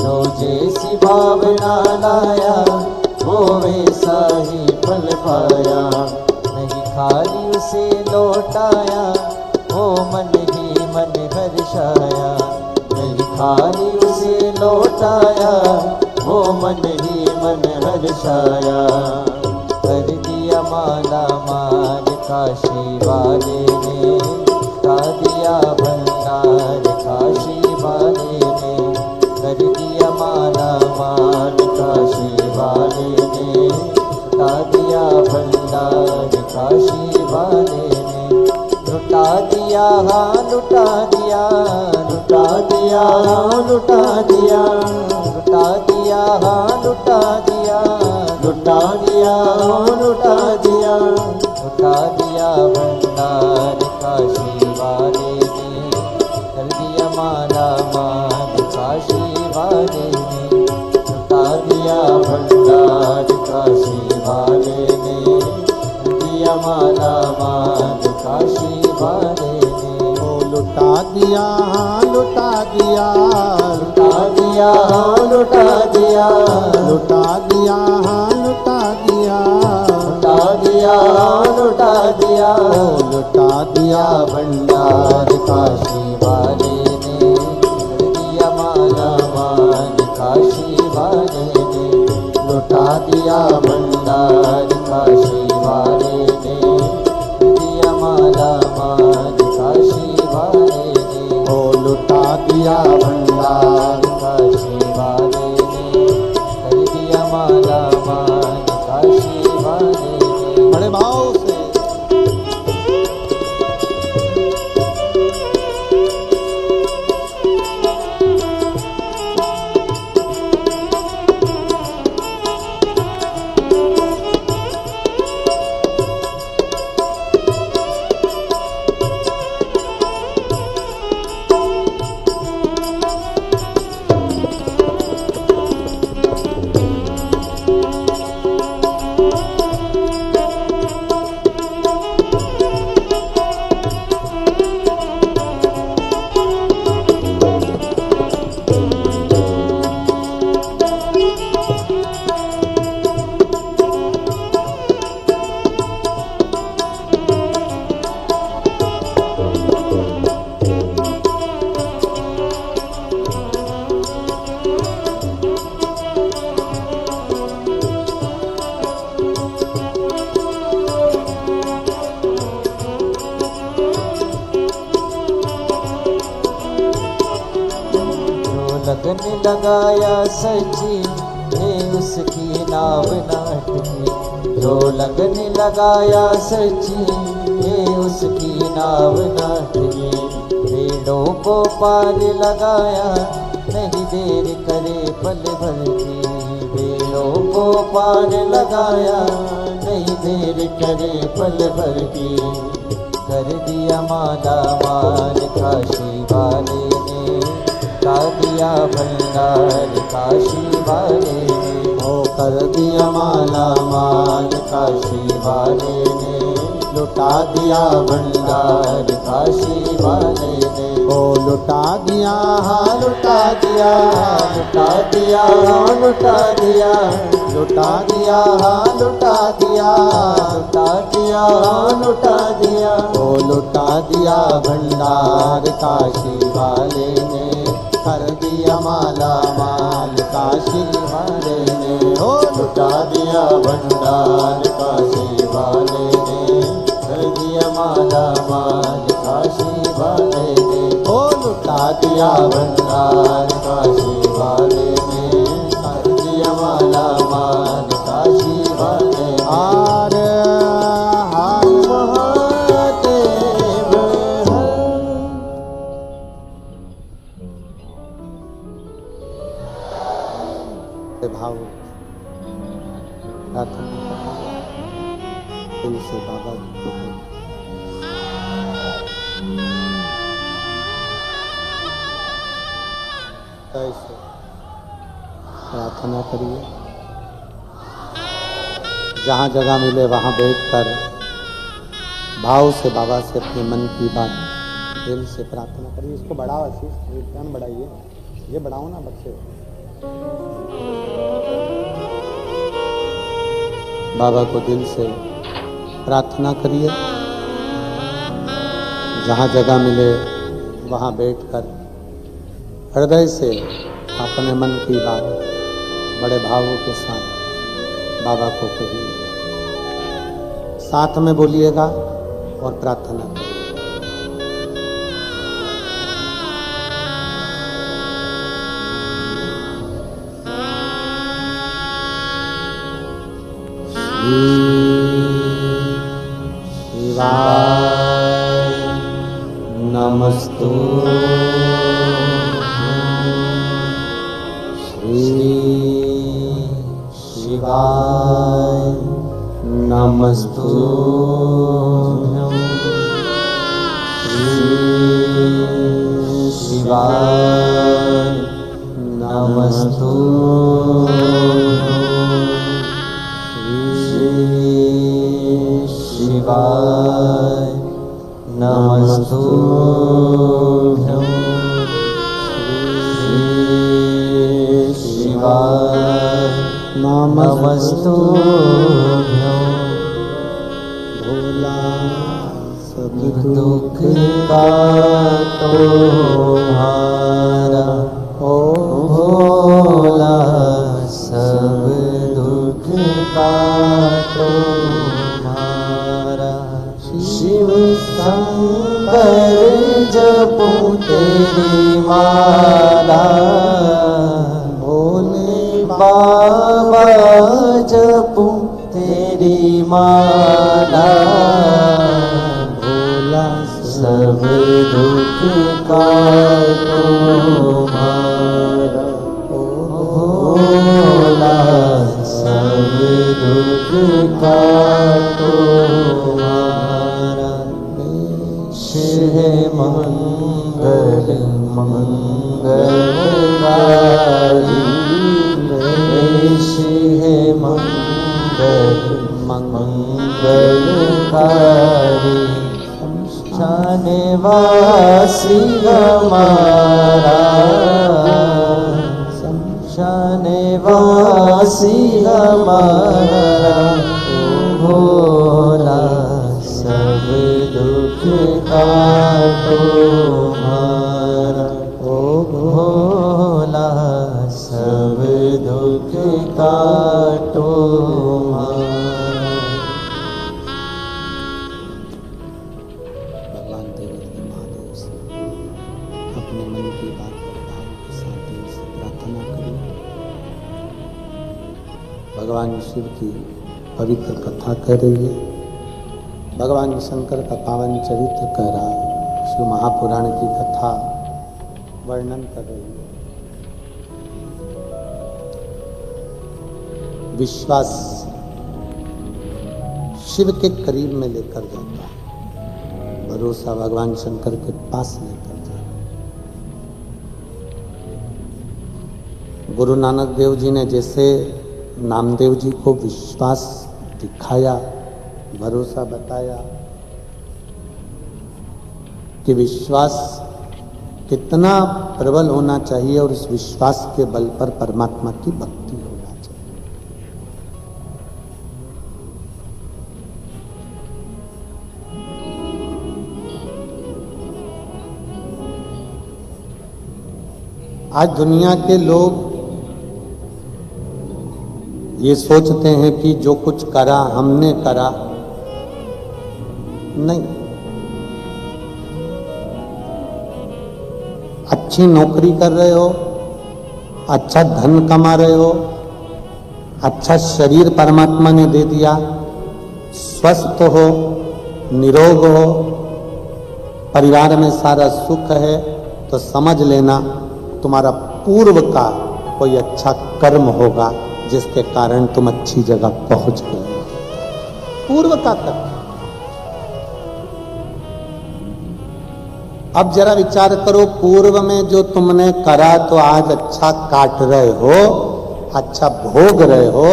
जो जैसी भावना लाया वो वैसा ही फल पाया। नहीं खाली उसे लौटाया वो मन ही मन हर्षाया। नहीं खाली उसे लौटाया वो मन ही मन हर्षाया। कर दिया माला माल काशी वाले ने, का दिया भंडार काशी वाले ने। कर दिया माला माल काशी वाले ने, का दिया भंडार काशी वाले ने। लुटा दिया हाँ लुटा दिया, लुटा दिया हाँ लुटा दिया, लुटा दिया हाँ लुटा दिया, लुटा दिया हाँ लुटा दिया। लुटा दिया भंडार काशी वाले ने, कर दिया माला माल काशी वाले ने। लुटा दिया भंडार काशी वाले ने, कर दिया माला माल काशी वाले ने। ओ लुटा दिया हाँ लुटा दिया, लुटा दिया हाँ लुटा दिया, लुटा दिया हाँ लुटा दिया, लुटा दिया हाँ लुटा दिया। ओ लुटा दिया भंडार काशी वाले ने, कर दिया माला माल काशी वाले ने। लुटा दिया भंडार काशी वाले ने, कर दिया माला माल काशी वाले ने। ओ लुटा दिया भंडार काशी वाले ने, कर दिया माला माल काशी वाले ने। बड़े भाव से लगन लगाया सची ने उसकी नाव ना अटकी। जो लगन लगाया सची ने उसकी नाव ना अटकी। पेड़ों को पार लगाया नहीं देर करे पल भर की। पेड़ों को पार लगाया नहीं देर करे पल भर की। कर दिया माला माल काशी वाले ने, का दिया भंडार काशी वाले ने। ओ कर दिया माला माल काशी वाले ने, लुटा दिया भंडार काशी वाले ने। ओ लुटा दिया हाँ लुटा दिया, लुटा दिया हाँ लुटा दिया, लुटा दिया हाँ लुटा दिया, लुटा दिया हाँ लुटा दिया। ओ लुटा दिया भंडार काशी वाले ने, कर दिया माला माल काशी वाले ने। ओ लुटा दिया भंडार काशी वाले ने, कर दिया माला माल काशी वाले ने। ओ लुटा दिया भंडार काशी वाले ने, कर दिया माला माल काशी वाले ने। आर हार महादेव भाव प्रार्थना दिल से बाबा जी को ऐसे प्रार्थना करिए। जहाँ जगह मिले वहाँ बैठकर भाव से बाबा से अपने मन की बात दिल से प्रार्थना करिए। इसको बढ़ाओ आशीष, कीर्तन बढ़ाइए। ये बढ़ाओ ना बच्चे। बाबा को दिल से प्रार्थना करिए, जहाँ जगह मिले वहाँ बैठकर हृदय से अपने मन की बात बड़े भावों के साथ बाबा को कहिए, साथ में बोलिएगा और प्रार्थना करिए। शिवाय नमस्तुभ्यं, श्री शिवाय नमस्तुभ्यं, श्री शिवाय नमस्तुभ्यं, शिवाय नमस्तुभ्यं, श्री शिवाय नमस्तुभ्यं। भोला सब दुख का तुम्हारा, ओ भोला सब दुख का तुम्हारा, शिव शंकर जपूं तेरी माला, भोले बाबा जपूं तेरी माला, भोला सब दुख का तुम्हारा, ओ भोला सब दुख का तुम्हारा, है मंगल मंगलकारी, है मंगल मंगलकारी, शमशानवासी हमारा, शमशानवासी हमारा, भोला सब दुख का तुम्हारा, ओ भोला सब दुख का तुम्हारा। भगवान देवदेव महादेव से अपने मन की बात भाव के साथ दिल से प्रार्थना करें। भगवान शिव की पवित्र कथा कह रही है, भगवान शंकर का पावन चरित्र कह रहा है, शिव महापुराण की कथा वर्णन कर रही है। विश्वास शिव के करीब में लेकर जाता है, भरोसा भगवान शंकर के पास लेकर जाता है। गुरु नानक देव जी ने जैसे नामदेव जी को विश्वास दिखाया, भरोसा बताया कि विश्वास कितना प्रबल होना चाहिए और इस विश्वास के बल पर परमात्मा की भक्ति होना चाहिए। आज दुनिया के लोग ये सोचते हैं कि जो कुछ करा हमने करा, नहीं। अच्छी नौकरी कर रहे हो, अच्छा धन कमा रहे हो, अच्छा शरीर परमात्मा ने दे दिया, स्वस्थ हो, निरोग हो, परिवार में सारा सुख है, तो समझ लेना तुम्हारा पूर्व का कोई अच्छा कर्म होगा जिसके कारण तुम अच्छी जगह पहुंच गए। पूर्व का कर्म। अब जरा विचार करो, पूर्व में जो तुमने करा तो आज अच्छा काट रहे हो, अच्छा भोग रहे हो,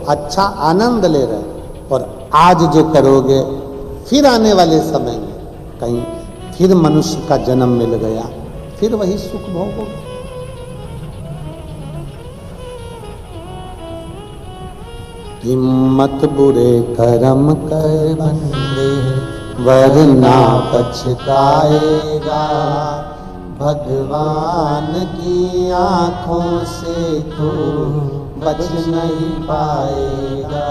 अच्छा आनंद ले रहे हो, और आज जो करोगे फिर आने वाले समय में कहीं फिर मनुष्य का जन्म मिल गया, फिर वही सुख भोगोगे। हिम्मत बुरे कर्म कर बंदे वरना पछताएगा। भगवान की आंखों से तू बच नहीं पाएगा,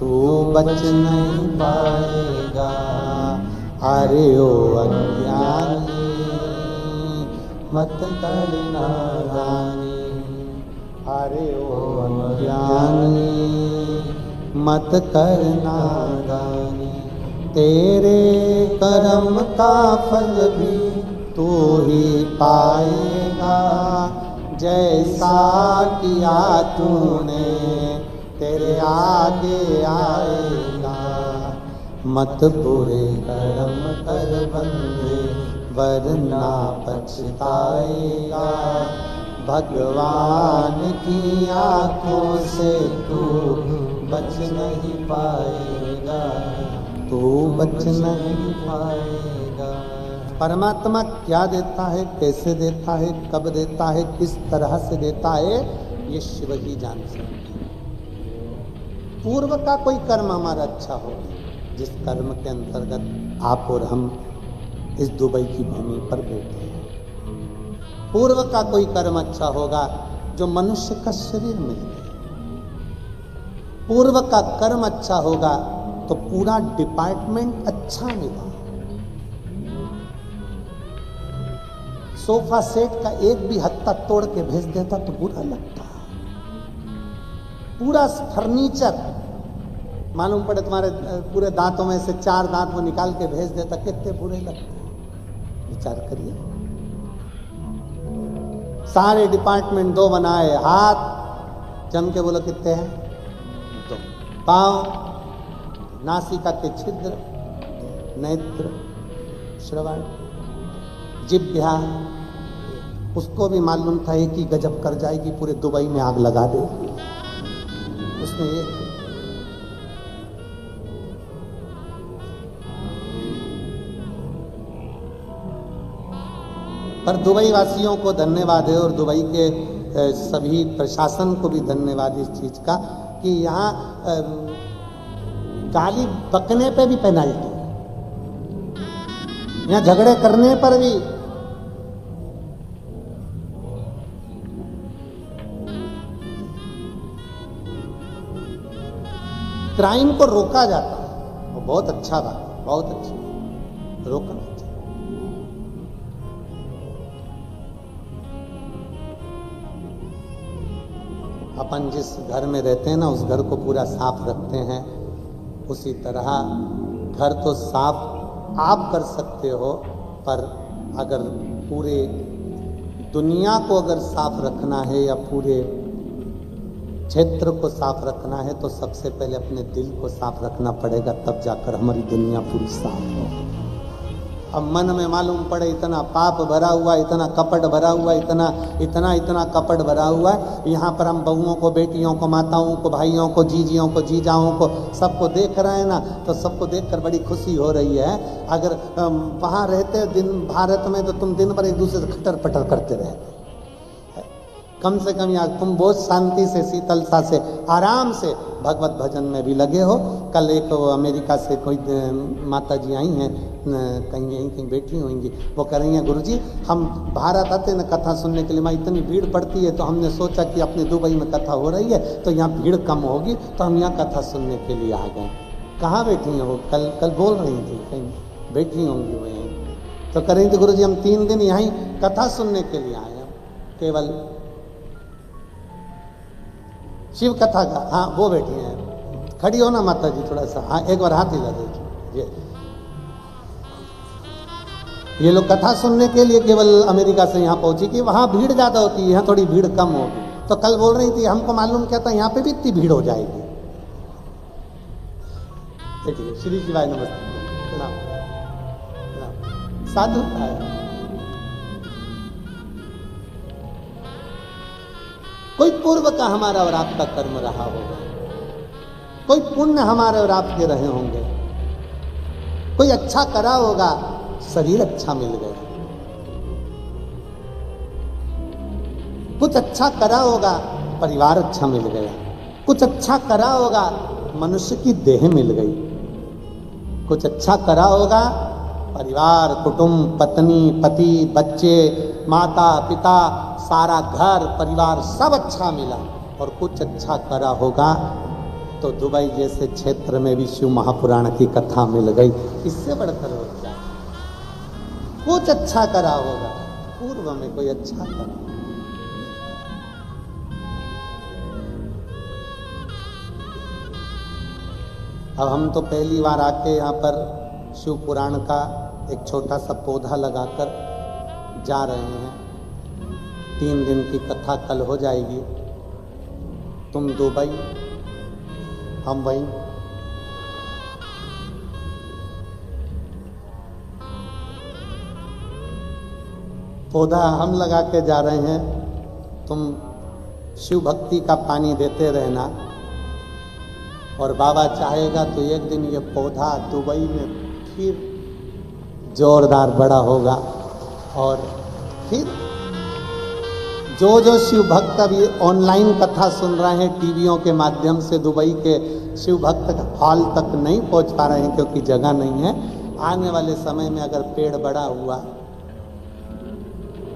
तू बच नहीं पाएगा। अरे ओ अज्ञानी मत कर नादानी, अरे ओ अज्ञानी मत कर नादानी। तेरे कर्म का फल भी तू ही पाएगा, जैसा किया तूने तेरे आगे आएगा। मत बुरे कर्म कर बंदे वरना पछताएगा। भगवान की आंखों से तू बच नहीं पाएगा, तू बच नहीं पाएगा। परमात्मा क्या देता है, कैसे देता है, कब देता है, किस तरह से देता है, ये शिव ही जान सकते हैं। पूर्व का कोई कर्म हमारा अच्छा हो, जिस कर्म के अंतर्गत आप और हम इस दुबई की भूमि पर बैठे हैं, पूर्व का कोई कर्म अच्छा होगा जो मनुष्य का शरीर मिल गया। पूर्व का कर्म अच्छा होगा तो पूरा डिपार्टमेंट अच्छा मिला। सोफा सेट का एक भी हत्ता तोड़ के भेज देता तो बुरा लगता। पूरा फर्नीचर मालूम पड़े तुम्हारे पूरे दांतों में से 4 दांत वो निकाल के भेज देता, कितने बुरे लगते। विचार करिए, सारे डिपार्टमेंट 2 बनाए, हाथ जम के बोलो कितने हैं 2, पांव, नासिका के छिद्र, नेत्र, श्रवण, जिह्वा, उसको भी मालूम था एक ही गजब कर जाएगी, पूरे दुबई में आग लगा देगी। उसने एक पर दुबई वासियों को धन्यवाद है और दुबई के सभी प्रशासन को भी धन्यवाद इस चीज का कि यहाँ गाली बकने पे भी पेनल्टी, यहाँ झगड़े करने पर भी क्राइम को रोका जाता है। वो बहुत अच्छा बात, बहुत अच्छा, रोकना चाहिए। अपन जिस घर में रहते हैं ना, उस घर को पूरा साफ रखते हैं, उसी तरह घर तो साफ आप कर सकते हो, पर अगर पूरे दुनिया को अगर साफ रखना है या पूरे क्षेत्र को साफ रखना है तो सबसे पहले अपने दिल को साफ रखना पड़ेगा, तब जाकर हमारी दुनिया पूरी साफ हो। अब मन में मालूम पड़े इतना पाप भरा हुआ, इतना कपट भरा हुआ, इतना कपट भरा हुआ है। यहाँ पर हम बहुओं को, बेटियों को, माताओं को, भाइयों को, जीजियों को, जीजाओं को, सबको देख रहे हैं ना, तो सबको देखकर बड़ी खुशी हो रही है। अगर वहाँ रहते दिन भारत में तो तुम दिन भर एक दूसरे से खटर पटर करते रहते। कम से कम यार तुम बहुत शांति से, शीतलता से, आराम से भगवत भजन में भी लगे हो। कल एक अमेरिका से कोई माता जी आई हैं, कहीं बैठी होंगी, वो कह रही हैं गुरुजी हम भारत आते ना कथा सुनने के लिए, मैं इतनी भीड़ पड़ती है तो हमने सोचा कि अपने दुबई में कथा हो रही है तो यहाँ भीड़ कम होगी तो हम यहाँ कथा सुनने के लिए आ गए। कहाँ बैठी हैं वो? कल बोल रही थी, कहीं बैठी होंगी वो यहीं। तो कह रही थी गुरुजी हम 3 दिन यहाँ कथा सुनने के लिए आए हैं, केवल शिव कथा का। हाँ वो बैठी हैं, खड़ी हो ना माता जी थोड़ा सा, हाँ एक बार हाथ हिला दीजिए। ये लोग कथा सुनने के लिए केवल अमेरिका से यहाँ पहुंची कि वहाँ भीड़ ज़्यादा होती है, यहाँ थोड़ी भीड़ कम होगी। तो कल बोल रही थी हमको मालूम क्या था यहाँ पे भी इतनी भीड़ हो जाएगी। देखिए श्री शिवाय नमस्ते, प्रणाम प्रणाम। साधु आया, कोई पूर्व का हमारा और आपका कर्म रहा होगा, कोई पुण्य हमारे और आपके रहे होंगे, कोई अच्छा करा होगा, शरीर अच्छा मिल गया, कुछ अच्छा करा होगा, परिवार अच्छा मिल गया, कुछ अच्छा करा होगा, मनुष्य की देह मिल गई। कुछ अच्छा करा होगा, परिवार, कुटुंब, पत्नी, पति, बच्चे, माता पिता, सारा घर परिवार सब अच्छा मिला। और कुछ अच्छा करा होगा तो दुबई जैसे क्षेत्र में भी शिव महापुराण की कथा मिल गई। इससे बढ़कर हो क्या? कुछ अच्छा करा होगा, पूर्व में कोई अच्छा करा। अब हम तो पहली बार आके यहाँ पर शिव पुराण का एक छोटा सा पौधा लगाकर जा रहे हैं। 3 दिन की कथा कल हो जाएगी। तुम दुबई, हम वहीं। पौधा हम लगा के जा रहे हैं, तुम शिव भक्ति का पानी देते रहना। और बाबा चाहेगा तो एक दिन ये पौधा दुबई में फिर जोरदार बड़ा होगा। और फिर जो शिव भक्त अभी ऑनलाइन कथा सुन रहे हैं टीवियों के माध्यम से, दुबई के शिव भक्त हॉल तक नहीं पहुंच पा रहे हैं क्योंकि जगह नहीं है। आने वाले समय में अगर पेड़ बड़ा हुआ,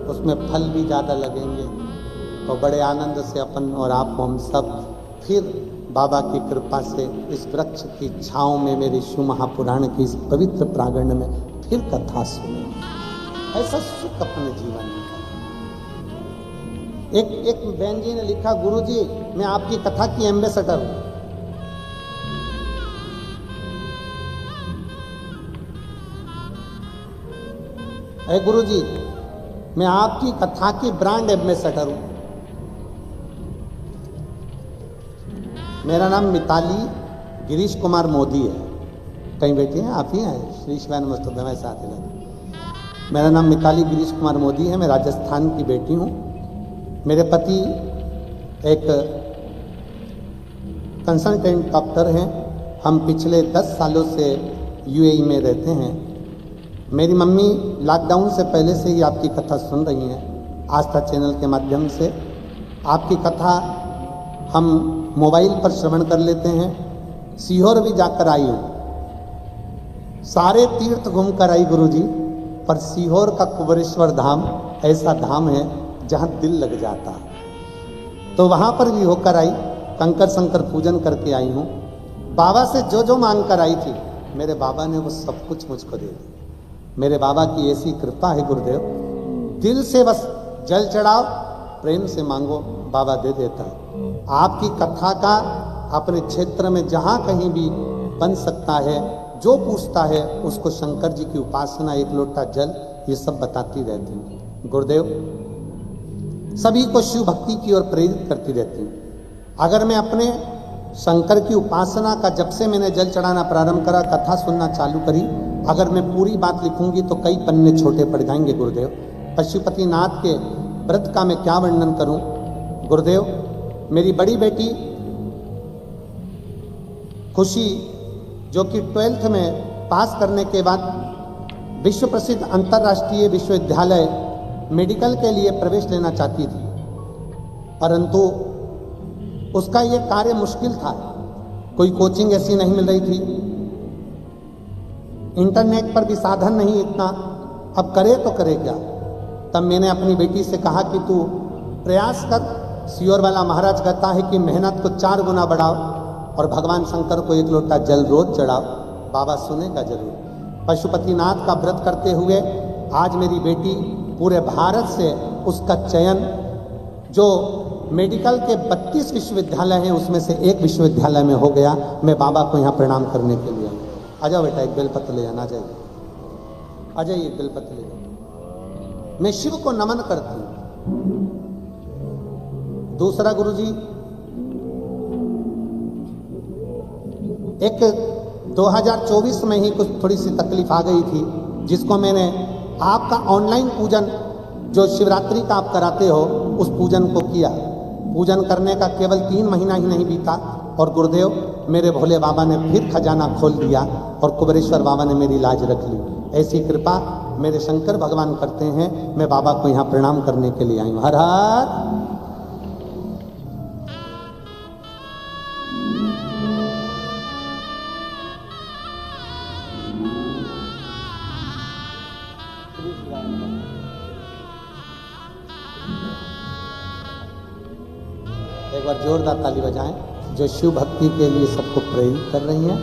उसमें फल भी ज़्यादा लगेंगे, तो बड़े आनंद से अपन और आप हम सब फिर बाबा की कृपा से इस वृक्ष की छाँव में, मेरे शिव महापुराण की इस पवित्र प्रांगण में फिर कथा सुने। ऐसा सुख अपने जीवन में। एक बहन जी ने लिखा, गुरुजी मैं आपकी कथा की एम्बेसडर हूं। अरे गुरुजी मैं आपकी कथा की ब्रांड एम्बेसडर हूं। मेरा नाम मिताली गिरीश कुमार मोदी है। कहीं बैठे हैं आप ही हैं? श्री शिवाय नमस्तुभ्यं मैं साथ ही लगा। मेरा नाम मिताली गिरीश कुमार मोदी है। मैं राजस्थान की बेटी हूँ। मेरे पति एक कंसल्टेंट डॉक्टर हैं। हम पिछले 10 सालों से यूएई में रहते हैं। मेरी मम्मी लॉकडाउन से पहले से ही आपकी कथा सुन रही हैं, आस्था चैनल के माध्यम से। आपकी कथा हम मोबाइल पर श्रवण कर लेते हैं। सीहोर भी जाकर आई हूँ, सारे तीर्थ घूम कर आई गुरुजी, पर सीहोर का कुबेरेश्वर धाम ऐसा धाम है जहाँ दिल लग जाता है। तो वहाँ पर भी होकर आई, कंकर शंकर पूजन करके आई हूँ। बाबा से जो मांग कर आई थी, मेरे बाबा ने वो सब कुछ मुझको दे दिया। मेरे बाबा की ऐसी कृपा है गुरुदेव, दिल से बस जल चढ़ाओ, प्रेम से मांगो, बाबा दे देता है। आपकी कथा का अपने क्षेत्र में जहाँ कहीं भी बन सकता है, जो पूछता है उसको शंकर जी की उपासना, 1 लोटा जल, ये सब बताती रहती हूँ। गुरुदेव सभी को शिव भक्ति की ओर प्रेरित करती रहती हूँ। अगर मैं अपने शंकर की उपासना का, जब से मैंने जल चढ़ाना प्रारंभ करा, कथा सुनना चालू करी, अगर मैं पूरी बात लिखूंगी तो कई पन्ने छोटे पड़ जाएंगे गुरुदेव। पशुपतिनाथ के व्रत का मैं क्या वर्णन करूं गुरुदेव। मेरी बड़ी बेटी खुशी, जो कि 12th में पास करने के बाद विश्व प्रसिद्ध अंतर्राष्ट्रीय विश्वविद्यालय मेडिकल के लिए प्रवेश लेना चाहती थी, परंतु उसका ये कार्य मुश्किल था। कोई कोचिंग ऐसी नहीं मिल रही थी, इंटरनेट पर भी साधन नहीं इतना, अब करे तो करे क्या। तब मैंने अपनी बेटी से कहा कि तू प्रयास कर। सीहोर वाला महाराज कहता है कि मेहनत को 4 गुना बढ़ाओ और भगवान शंकर को 1 लोटा जल रोज चढ़ाओ, बाबा सुनेगा जरूर। पशुपतिनाथ का व्रत करते हुए आज मेरी बेटी पूरे भारत से उसका चयन, जो मेडिकल के 32 विश्वविद्यालय हैं उसमें से एक विश्वविद्यालय में हो गया। मैं बाबा को यहाँ प्रणाम करने के लिए आ जाओ बेटा, एक बेलपत्र ले जाना। आ जाइए, आ जाइए, एक बेलपत्र ले जाओ। मैं शिव को नमन करती हूँ। दूसरा गुरुजी, एक 2024 में ही कुछ थोड़ी सी तकलीफ आ गई थी, जिसको मैंने आपका ऑनलाइन पूजन जो शिवरात्रि का आप कराते हो, उस पूजन को किया। पूजन करने का केवल 3 महीना ही नहीं बीता और गुरुदेव मेरे भोले बाबा ने फिर खजाना खोल दिया और कुबेरेश्वर बाबा ने मेरी लाज रख ली। ऐसी कृपा मेरे शंकर भगवान करते हैं। मैं बाबा को यहाँ प्रणाम करने के लिए आई हूँ। हर हर एक बार जोरदार ताली बजाएं जो शिव भक्ति के लिए सबको प्रेरित कर रही हैं।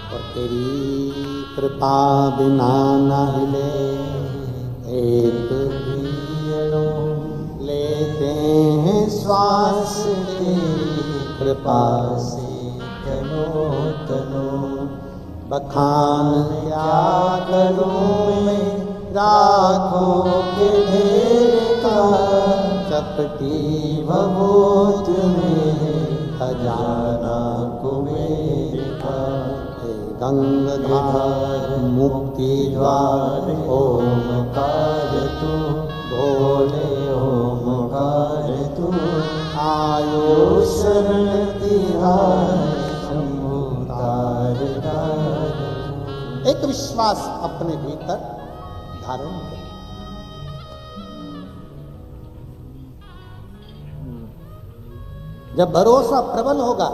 और तेरी कृपा बिना न हिले एक भी अणु लेते हैं श्वास, तेरी कृपा से तनो तनो बखान क्या करूं मैं राखों के ढेर का, चपटी भभूत में खजाना कुबेर का। हे गंगाधार मुक्ति द्वार ओमकार तू, भोले ओमकार तू, आयो शरण तिहार शंभु तार तार। एक विश्वास अपने भीतर धारण करें। जब भरोसा प्रबल होगा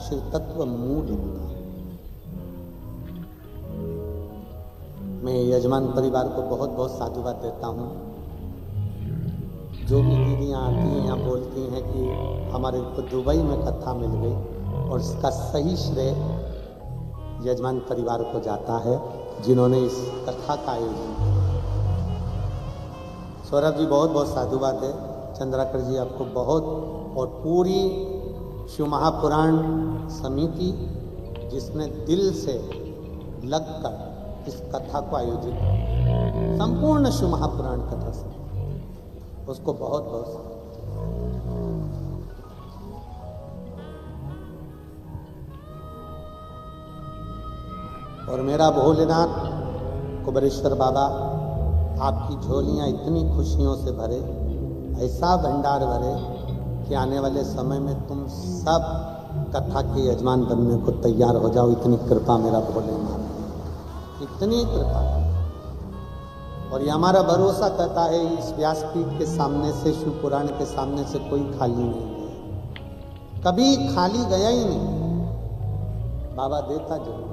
शिव तत्व मूल होगा। मैं यजमान परिवार को बहुत बहुत साधुवाद देता हूं। जो भी दीदियां आती हैं यहाँ बोलती हैं कि हमारे को दुबई में कथा मिल गई, और इसका सही श्रेय यजमान परिवार को जाता है जिन्होंने इस कथा का आयोजन किया। सौरभ जी बहुत बहुत साधुवाद है। चंद्राकर जी आपको बहुत, और पूरी शिव महापुराण समिति जिसने दिल से लगकर इस कथा को आयोजित किया, संपूर्ण शिव महापुराण कथा से, उसको बहुत बहुत। और मेरा भोलेनाथ कुबेरेश्वर बाबा आपकी झोलियां इतनी खुशियों से भरे, ऐसा भंडार भरे कि आने वाले समय में तुम सब कथा के यजमान बनने को तैयार हो जाओ। इतनी कृपा मेरा भोलेनाथ, इतनी कृपा। और ये हमारा भरोसा कहता है इस व्यासपीठ के सामने से, शिव पुराण के सामने से कोई खाली नहीं गया, कभी खाली गया ही नहीं। बाबा देता जरूर।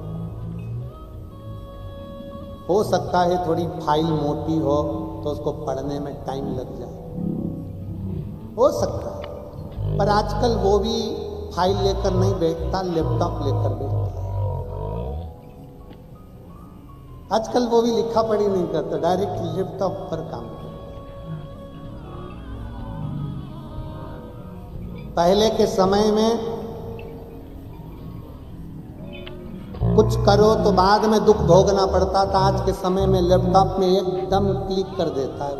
हो सकता है थोड़ी फाइल मोटी हो तो उसको पढ़ने में टाइम लग जाए, हो सकता है, पर आजकल वो भी फाइल लेकर नहीं बैठता, लैपटॉप लेकर बैठता है। आजकल वो भी लिखा पढ़ी नहीं करता, डायरेक्ट लैपटॉप पर काम करता। पहले के समय में कुछ करो तो बाद में दुख भोगना पड़ता था। आज के समय में लैपटॉप में एकदम क्लिक कर देता है,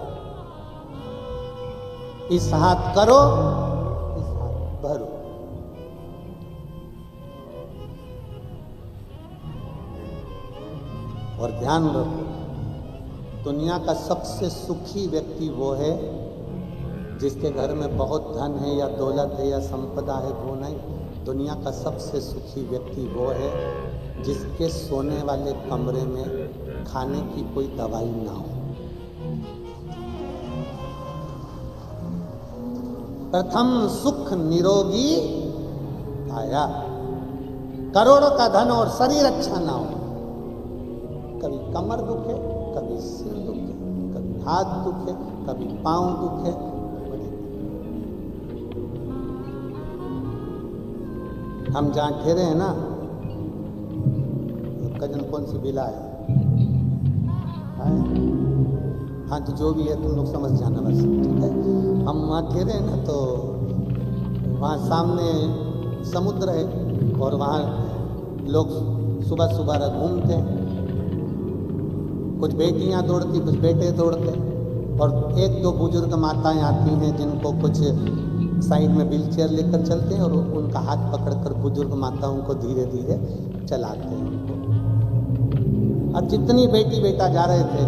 इस हाथ करो, इस हाथ भरो। और ध्यान रखो, दुनिया का सबसे सुखी व्यक्ति वो है जिसके घर में बहुत धन है या दौलत है या संपदा है, वो नहीं। दुनिया का सबसे सुखी व्यक्ति वो है जिसके सोने वाले कमरे में खाने की कोई दवाई ना हो। प्रथम सुख निरोगी काया, करोड़ों का धन और शरीर अच्छा ना हो, कभी कमर दुखे, कभी सिर दुखे, कभी हाथ दुखे, कभी पांव दुखे। हम जहाँ ठहरे हैं ना, कजन कौन सी बिला है? हाँ, तो जो भी है तुम लोग समझ जाना बस, ठीक है। हम वहाँ ठहरे हैं ना, तो वहाँ सामने समुद्र है और वहाँ लोग सुबह सुबह घूमते हैं। कुछ बेटियाँ दौड़ती, कुछ बेटे दौड़ते, और एक दो बुजुर्ग माताएं आती हैं जिनको कुछ साइड में व्हील चेयर लेकर चलते हैं और उनका हाथ पकड़कर बुजुर्ग माताओं को धीरे धीरे चलाते हैं उनको। अब जितनी बेटी बेटा जा रहे थे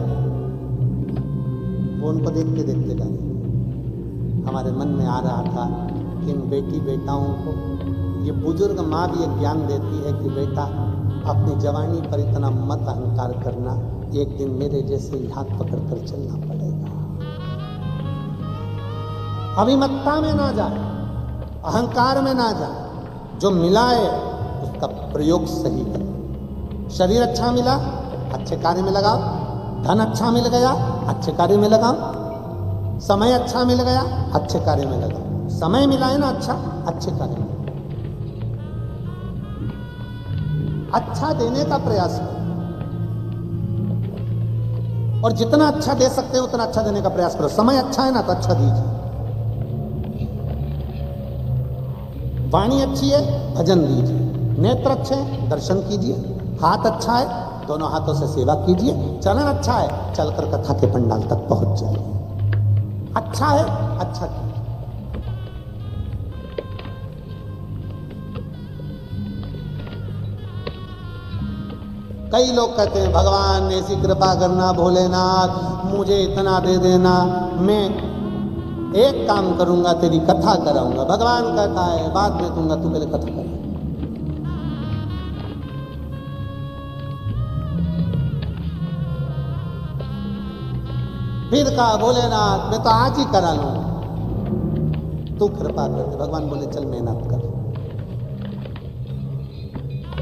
वो उनको देखते देखते जा रहे थे। हमारे मन में आ रहा था कि इन बेटी बेटाओं को ये बुजुर्ग माँ भी एक ज्ञान देती है कि बेटा अपनी जवानी पर इतना मत अहंकार करना, एक दिन मेरे जैसे ही हाथ पकड़कर चलना पड़ेगा। अभिमत्ता में ना जाए, अहंकार में ना जाए, जो मिला है उसका प्रयोग सही करो। शरीर अच्छा मिला, अच्छे कार्य में लगाओ। धन अच्छा मिल गया, अच्छे कार्य में लगाओ। समय अच्छा मिल गया, अच्छे कार्य में लगा। समय मिला है ना अच्छा, अच्छे कार्य में, अच्छा देने का प्रयास करो, और जितना अच्छा दे सकते हो उतना अच्छा देने का प्रयास करो। समय अच्छा है ना तो अच्छा दीजिए। वाणी अच्छी है, भजन दीजिए। नेत्र अच्छे हैं, दर्शन कीजिए। हाथ अच्छा है, दोनों हाथों से सेवा कीजिए। चलन अच्छा है, चलकर कथा के पंडाल तक पहुंच जाइए। अच्छा है, अच्छा कीजिए। कई लोग कहते हैं भगवान ऐसी कृपा करना, भोलेनाथ मुझे इतना दे देना, मैं एक काम करूंगा, तेरी कथा कराऊंगा। भगवान कहता है बाद में दूंगा, तू पहले कथा कर। फिर कहा भोलेनाथ मैं तो आज ही करा लूं, तू कृपा कर दे। भगवान बोले चल मेहनत कर।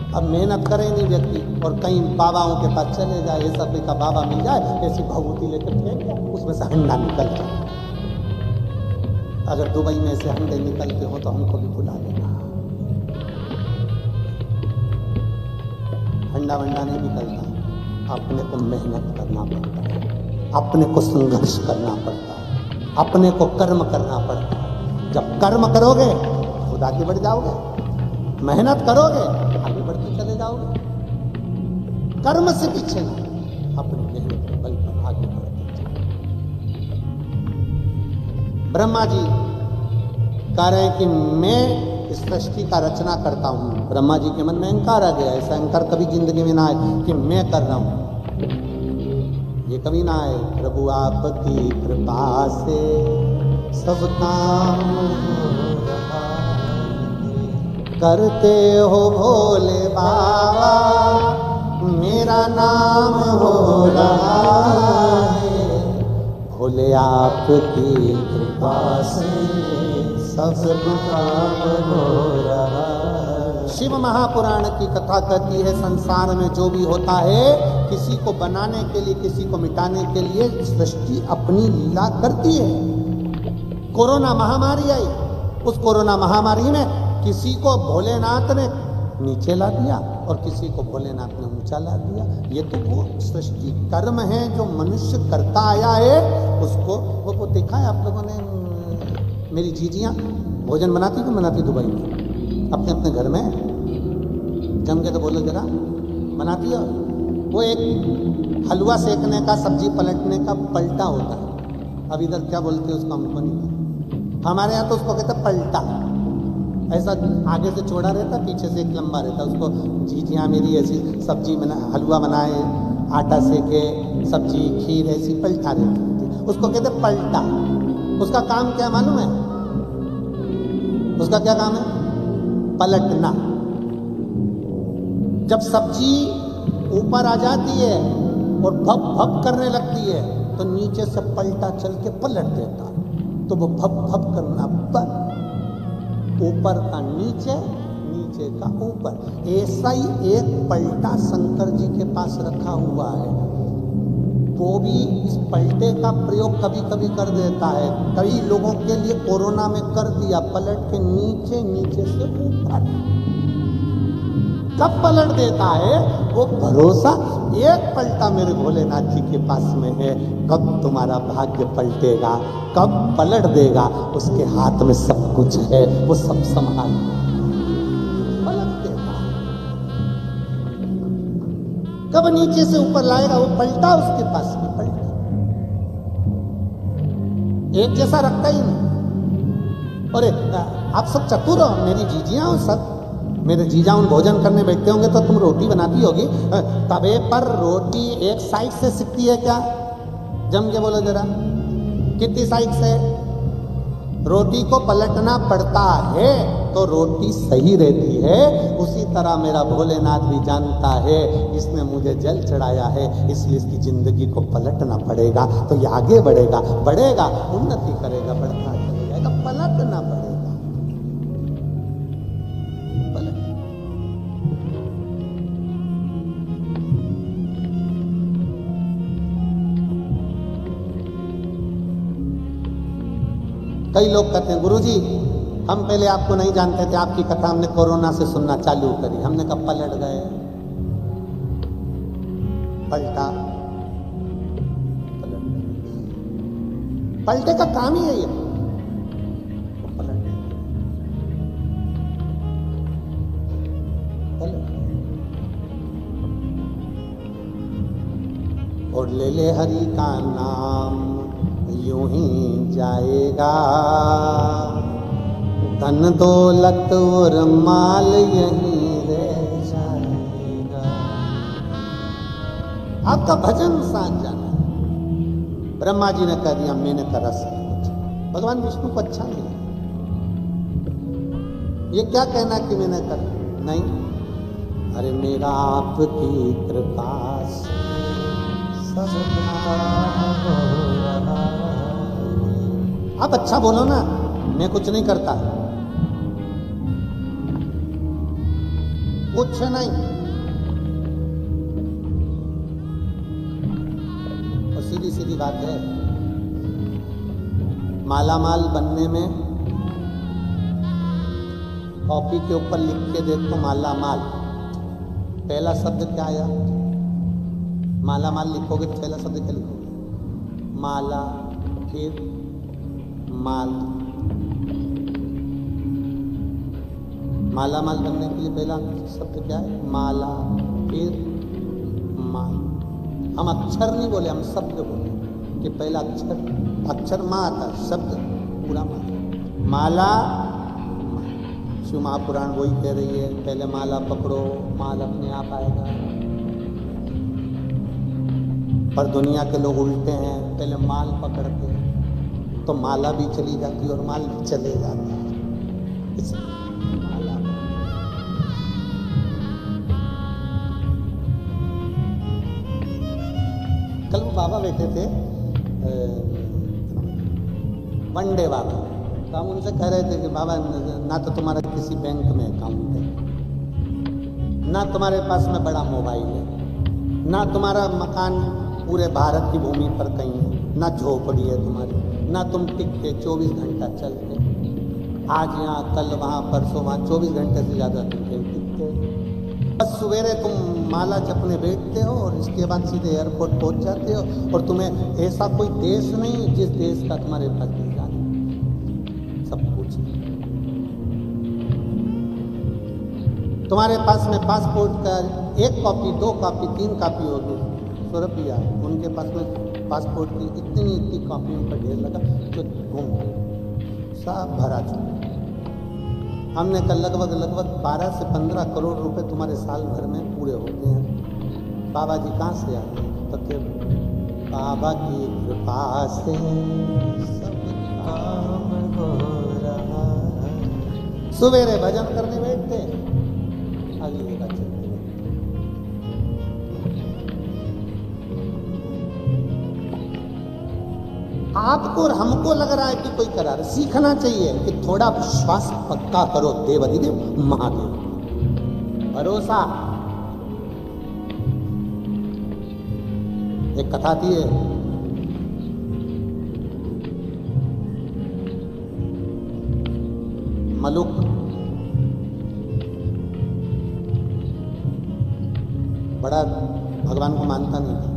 अब मेहनत करे नहीं व्यक्ति, और कहीं बाबाओं के पास चले जाए, ये सब का बाबा मिल जाए, ऐसी भभूति लेकर फेंक दिया, उसमें से हंडा निकल जाए। अगर दुबई में से हंडे निकलते हो तो हमको भी बुला लेना। हंडा वंडा नहीं निकलता, अपने को मेहनत करना पड़ता है, अपने को संघर्ष करना पड़ता है, अपने को कर्म करना पड़ता है। जब कर्म करोगे खुद आगे बढ़ जाओगे, मेहनत करोगे आगे बढ़ते चले जाओगे। कर्म से पीछे ना, अपनी मेहनत के बल पर आगे बढ़ते चले। ब्रह्मा जी कह रहे हैं कि मैं इस सृष्टि का रचना करता हूं। ब्रह्मा जी के मन में अहंकार आ गया। ऐसा अहंकार कभी जिंदगी में ना आए कि मैं कर रहा हूं, ये कभी ना आए। प्रभु आपकी कृपा से सब काम हो रहा है, करते हो भोले बाबा मेरा नाम हो रहा है। भोले आपकी कृपा से सब काम हो रहा है। शिव महापुराण की कथा कहती है संसार में जो भी होता है किसी को बनाने के लिए, किसी को मिटाने के लिए सृष्टि अपनी लीला करती है। कोरोना महामारी आई, उस कोरोना महामारी में किसी को भोलेनाथ ने नीचे ला दिया और किसी को भोलेनाथ ने ऊंचा ला दिया। ये तो वो सृष्टि कर्म है जो मनुष्य करता आया है। उसको वो देखा है आप लोगों ने, मेरी जीजियाँ भोजन बनाती क्यों बनाती दुबई में अपने अपने घर में, जम के तो बोलो जरा, बनाती है। वो एक हलवा सेकने का, सब्जी पलटने का पलटा होता है। अब इधर क्या बोलते हैं उसको हमको नहीं पता, हमारे यहाँ तो उसको कहते हैं पलटा। ऐसा आगे से चौड़ा रहता, पीछे से एक लंबा रहता। उसको जीजियाँ मेरी ऐसी सब्जी बना, हलवा बनाए, आटा सेके, सब्जी खीर ऐसी पलटा रहती, उसको कहते हैं पलटा। उसका काम क्या मालूम है? उसका क्या काम है? पलटना। जब सब्जी ऊपर आ जाती है और भप भप करने लगती है तो नीचे से पलटा चल के पलट देता, तो वो भप भप करना बंद। ऊपर का नीचे, नीचे का ऊपर। ऐसा ही एक पलटा शंकर जी के पास रखा हुआ है। वो भी इस पलटे का प्रयोग कभी कभी कर देता है। कई लोगों के लिए कोरोना में कर दिया, पलट के नीचे, नीचे से ऊपर। कब पलट देता है वो भरोसा एक पलटा मेरे भोलेनाथ जी के पास में है। कब तुम्हारा भाग्य पलटेगा, कब पलट देगा, उसके हाथ में सब कुछ है, वो सब संभाल पलट देता है। कब नीचे से ऊपर लाएगा, वो पलटा उसके पास में पलटा, एक जैसा रखता ही नहीं। और आप सब चतुर हो, मेरी जीजियां हो सब, मेरे जीजा उन भोजन करने बैठते होंगे तो तुम रोटी बनाती होगी, तवे पर रोटी एक साइड से सिकती है क्या? जम के बोलो जरा, कितनी साइड से? रोटी को पलटना पड़ता है तो रोटी सही रहती है। उसी तरह मेरा भोलेनाथ भी जानता है इसने मुझे जल चढ़ाया है, इसलिए इसकी जिंदगी को पलटना पड़ेगा, तो ये आगे बढ़ेगा, बढ़ेगा, उन्नति करेगा, बढ़ता चले जाएगा, पलटना पड़ेगा। कई लोग कहते हैं गुरुजी हम पहले आपको नहीं जानते थे, आपकी कथा हमने कोरोना से सुनना चालू करी। हमने कब पलट गए, पलटा पलट गए। पलटे का काम ही है ये, पलट और ले ले हरि का नाम यूं ही जाएगा, धन दौलत और माल यहीं रह जाएगा। आपका भजन साथ जाना। ब्रह्मा जी ने कह दिया मैंने करा सब कुछ, भगवान विष्णु को अच्छा नहीं लगा। ये क्या कहना कि मैंने करा, नहीं, अरे मेरा आपकी कृपा से सब हो रहा। आप अच्छा बोलो ना, मैं कुछ नहीं करता, कुछ नहीं। और सीधी सीधी बात है, मालामाल बनने में कॉपी के ऊपर लिख के देखो मालामाल, पहला शब्द क्या आया? मालामाल लिखोगे तो पहला शब्द क्या लिखोगे? माला, फिर माल। माला माल बनने के लिए पहला शब्द क्या है? माला, फिर माल। हम अक्षर नहीं बोले, हम शब्द बोले कि पहला अक्षर माँ आता, शब्द पूरा माँ। माला, शिव महापुराण वही कह रही है, पहले माला पकड़ो, माल अपने आप आएगा। पर दुनिया के लोग उल्टे हैं, पहले माल पकड़ते हैं तो माला भी चली जाती है और माल भी चले जाता है। कल वो बाबा बैठे थे, वनडे बाबा, तो हम उनसे कह रहे थे कि बाबा ना तो तुम्हारा किसी बैंक में अकाउंट है, ना तुम्हारे पास में बड़ा मोबाइल है, ना तुम्हारा मकान पूरे भारत की भूमि पर कहीं है, ना झोपड़ी है तुम्हारी, ना तुम टिकते 24 घंटा चलते, आज यहाँ कल वहाँ परसों वहाँ 24 घंटे से ज़्यादा तुम कहीं टिकते। बस सवेरे तुम माला जपने बैठते हो और इसके बाद सीधे एयरपोर्ट पहुँच जाते हो, और तुम्हें ऐसा कोई देश नहीं जिस देश का तुम्हारे पास वीजा नहीं, सब कुछ तुम्हारे पास में पासपोर्ट का 1 कॉपी 2 कॉपी 3 कॉपी होगी, रुपया उनके पास में पासपोर्ट की इतनी कॉपियों का ढेर लगा जो घूम सब भरा चुका। हमने कल लगभग 12 से 15 करोड़ रुपए तुम्हारे साल भर में पूरे होते हैं। बाबा जी कहाँ से आते हैं? तो के बाबा की कृपा से सब काम हो रहा है। सवेरे भजन करने बैठते, अगली बात चलती। आपको और हमको लग रहा है कि कोई करा रहा, सीखना चाहिए कि थोड़ा विश्वास पक्का करो देवाधिदेव महादेव, भरोसा। एक कथा थी है, मलुक बड़ा भगवान को मानता नहीं था।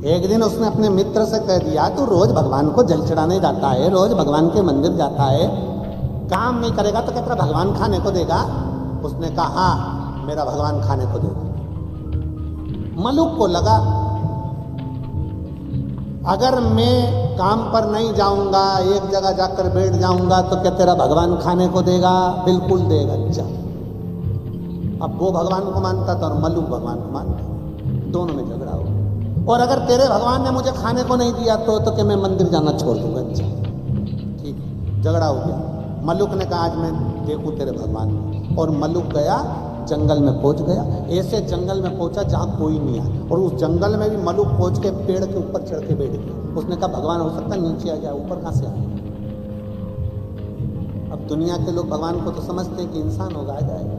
एक दिन उसने अपने मित्र से कह दिया तू रोज भगवान को जल चढ़ाने जाता है, रोज भगवान के मंदिर जाता है, काम नहीं करेगा तो क्या भगवान खाने को देगा? उसने कहा हाँ मेरा भगवान खाने को देगा। मलुक को लगा अगर मैं काम पर नहीं जाऊंगा, एक जगह जाकर बैठ जाऊंगा तो क्या तेरा भगवान खाने को देगा? बिल्कुल देगा। अच्छा, अब वो भगवान को मानता था और मलुक भगवान को मानता, दोनों में झगड़ा हो। और अगर तेरे भगवान ने मुझे खाने को नहीं दिया तो क्या मैं मंदिर जाना छोड़ दूंगा? अच्छा ठीक, झगड़ा हो गया। मलुक ने कहा आज मैं देखूं तेरे भगवान को, और मलुक गया जंगल में पहुंच गया। ऐसे जंगल में पहुंचा जहां कोई नहीं आया, और उस जंगल में भी मलुक पहुंच के पेड़ के ऊपर चढ़ के बैठ गया। उसने कहा भगवान हो सकता नीचे आ जाए, ऊपर कहां से आए? अब दुनिया के लोग भगवान को तो समझते हैं कि इंसान होगा, आ जाएगा,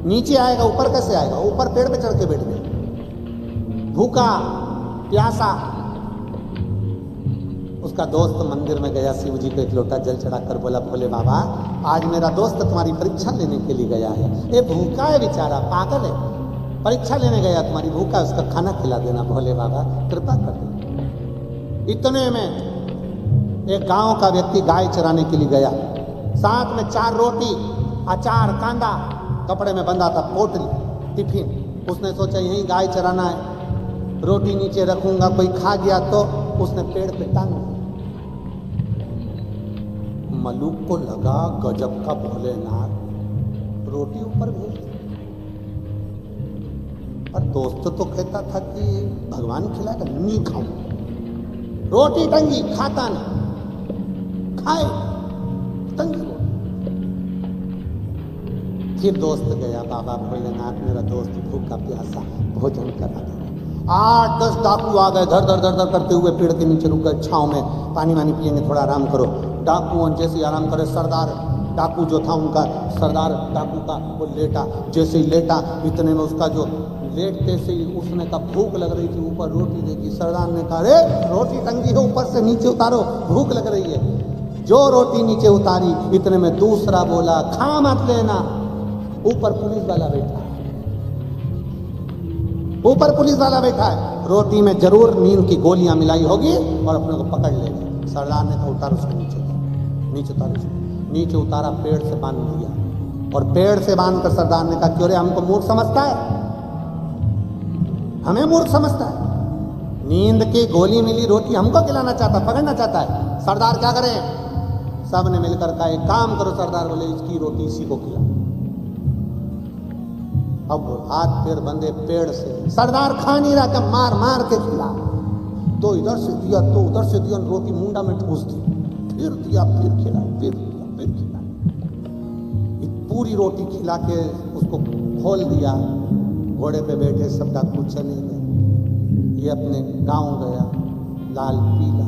नीचे आएगा, ऊपर कैसे आएगा? ऊपर पेड़ पे चढ़ के बैठ गया, भूखा प्यासा। उस उसका दोस्त मंदिर में गया, शिव जी को एक लोटा जल चढ़ाकर बोला, भोले बाबा आज मेरा दोस्त तुम्हारी परीक्षा लेने के लिए गया है, ये भूखा है बेचारा, पागल है, परीक्षा लेने गया तुम्हारी, भूखा, उसका खाना खिला देना भोले बाबा, कृपा कर दो। इतने में एक गांव का व्यक्ति गाय चराने के लिए गया, साथ में 4 रोटी, अचार, कांदा, कपड़े में बंधा था पोटली, टिफिन। उसने सोचा यही गाय चराना है, रोटी नीचे रखूंगा, कोई खा गया तो उसने पेड़ पे टांग दिया। मलूक को लगा गजब का भोलेनाथ, रोटी ऊपर भेज दी। और दोस्त तो कहता था कि भगवान खिलाएगा, नहीं खाऊं, रोटी टंगी, खाता नहीं, खाए टंगी रोटी। फिर दोस्त गया, बाबा भोलेनाथ मेरा दोस्त भूखा प्यासा, भोजन करा दो। 8-10 डाकू आ गए, धर धर धर धर करते हुए पेड़ के नीचे रुक गए, छांव में पानी वानी पिएंगे, थोड़ा आराम करो। डाकू जैसे आराम करे, सरदार डाकू जो था उनका, सरदार डाकू का वो लेटा, जैसे ही लेटा इतने में उसका जो लेटते से ही उसने कहा भूख लग रही थी, ऊपर रोटी देखी। सरदार ने कहा अरे रोटी टंगी है, ऊपर से नीचे उतारो, भूख लग रही है। जो रोटी नीचे उतारी, इतने में दूसरा बोला खा मत लेना, ऊपर पुलिस वाला बैठा है, ऊपर पुलिस वाला बैठा है, रोटी में जरूर नींद की गोलियां मिलाई होगी और अपने को पकड़ लेगा। सरदार ने कहा उतार उसको नीचे, नीचे उतार उसको, नीचे उतारा, पेड़ से बांध दिया। और पेड़ से बांध कर सरदार ने कहा क्यों रे हमको मूर्ख समझता है, हमें मूर्ख समझता है, नींद की गोली मिली रोटी हमको खिलाना चाहता, पकड़ना चाहता है। सरदार क्या करें, सब ने मिलकर कहा एक काम करो, सरदार बोले इसकी रोटी इसी को खिला। अब हाथ पैर बंधे पेड़ से, सरदार खा नहीं रहा, मार मार के खिला, तो इधर से दिया तो उधर से दिया, रोटी मुंडा में ठूस दी, फिर दिया, फिर खिला, फिर दिया, फिर खिला, पूरी रोटी खिला के उसको खोल दिया। घोड़े पे बैठे सब डाकू चले गए, ये अपने गांव गया, लाल पीला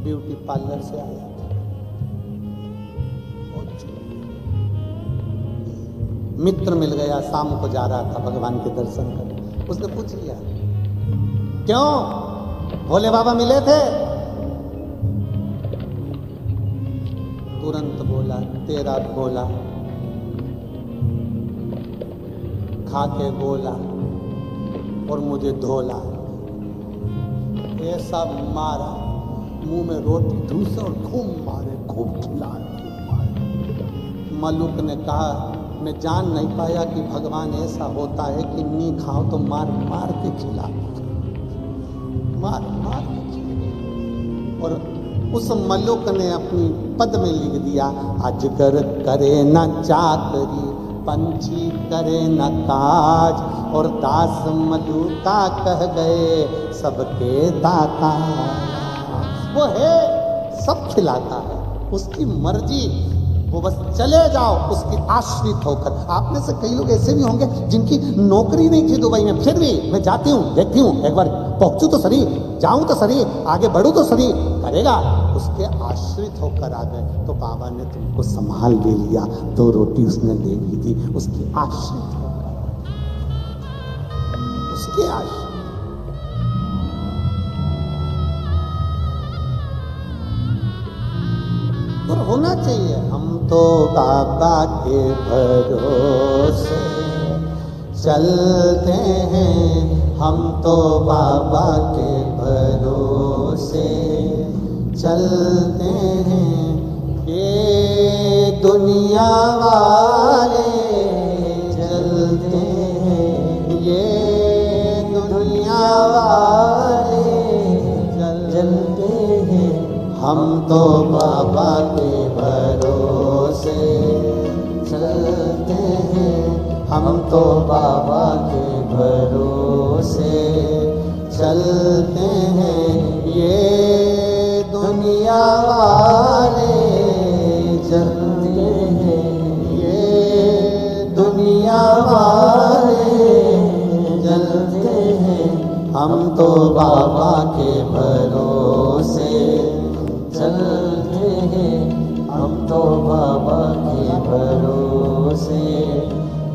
ब्यूटी पार्लर से आया था, मित्र मिल गया, शाम को जा रहा था भगवान के दर्शन करने। उसने पूछ लिया क्यों भोले बाबा मिले थे, तुरंत बोला तेरा भोला खा के गोला और मुझे धोला, ऐसा मारा, मुंह में रोटी ठूसे और खूब मारे, खूब खिलाए, खूब मारे। मलुक ने कहा मैं जान नहीं पाया कि भगवान ऐसा होता है कि नहीं खाओ तो मार मार के खिला, मार मार के खिला। और उस मलुक ने अपनी पद में लिख दिया अजगर करे न चाकरी, पंछी करे न काज, और दास मलुका कह गए सबके दाता। वो है सब खिलाता है, उसकी मर्जी, वो बस चले जाओ उसकी आश्रित होकर। आप में से कई लोग ऐसे भी होंगे जिनकी नौकरी नहीं थी दुबई में, फिर भी मैं जाती हूँ, देखती हूँ, एक बार पहुंचूं तो सही, जाऊं तो सही, आगे बढ़ूं तो सही, करेगा। उसके आश्रित होकर आ गए तो बाबा ने तुमको संभाल भी लिया, 2 रोटी उसने दे भी दी, उसके आश्रित होकर, उसके आश्रित। और होना चाहिए, हम तो बाबा के भरोसे चलते हैं, हम तो बाबा के भरोसे चलते हैं, ये दुनिया वाले चलते हैं, ये दुनिया वाले चलते हैं, हम तो बाबा के भरोसे चलते हैं, हम तो बाबा के भरोसे चलते हैं, ये दुनिया वाले चलते हैं, ये दुनिया वाले चलते हैं, हम तो बाबा के भरोसे चलते हैं, हम तो बाबा के भरोसे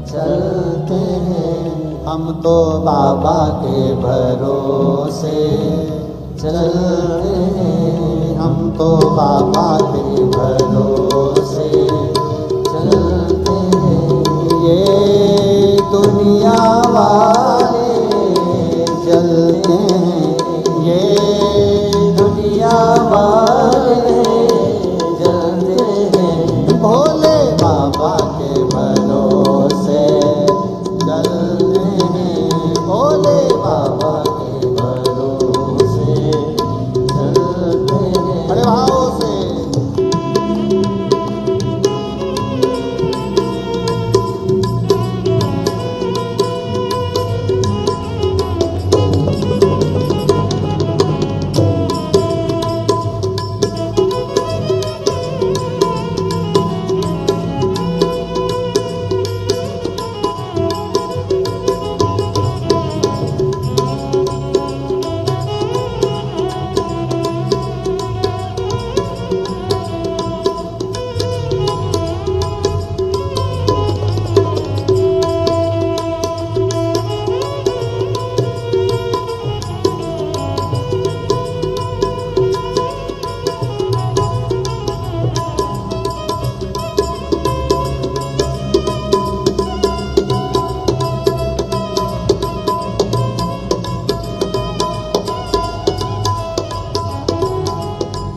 चलते हैं, हम तो बाबा के भरोसे चलते हैं, हम तो बाबा के भरोसे चलते हैं। ये दुनिया वाले चलते हैं, ये दुनिया वाले चलते हैं, भोले बाबा के भरोसे चलते हैं, भोले बाबा के भरोसे चलते हैं। बड़े भाव से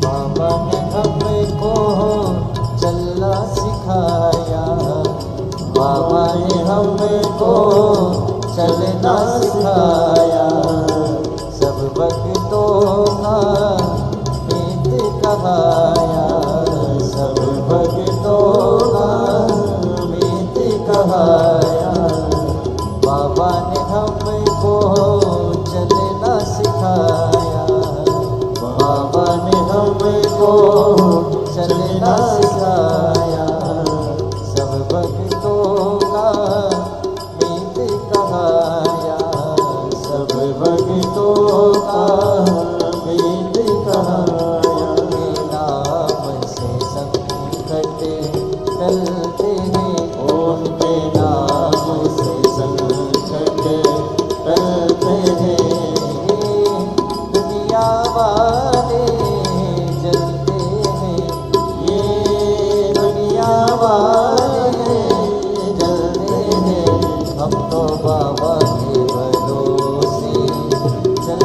बाबा ने हमको चलना सिखाया, बाबा ने हमको चलना सिखाया, सब भक्तों का हित कहाया, सब भक्तों का हित कहाया। बाबा ने हमको चलना सिखाया, बाबा ने हमको चलना सिखाया, सब भक्तों का हित कहाया, सब भक्तों का हित कहाया। के नाम से संकट टलते हैं, उनके नाम से संकट टलते हैं। दुनिया वाले जलते हैं, ये दुनिया वाले जलते हैं, हम तो बाबा के भरोसे चलते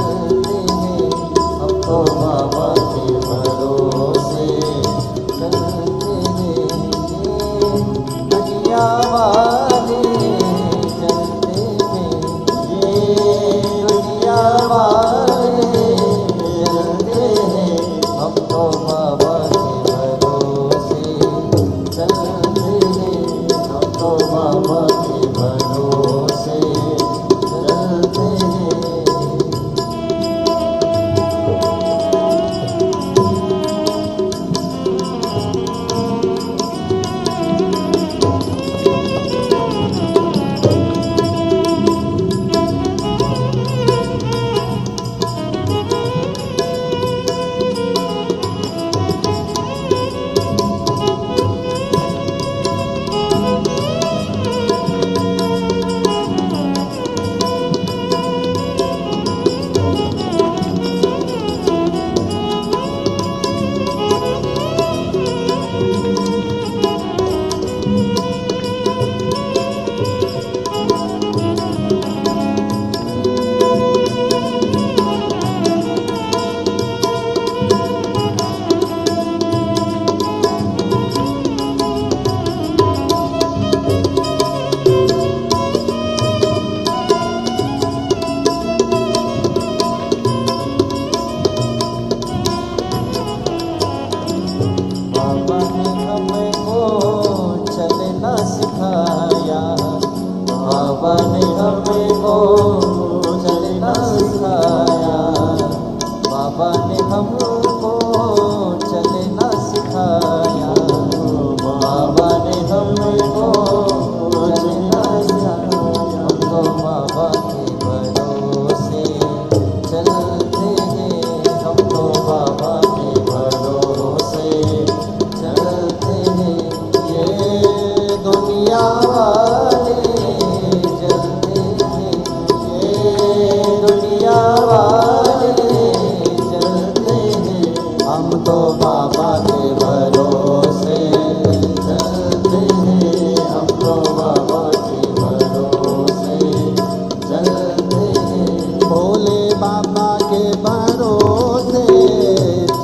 बाबा के भरोसे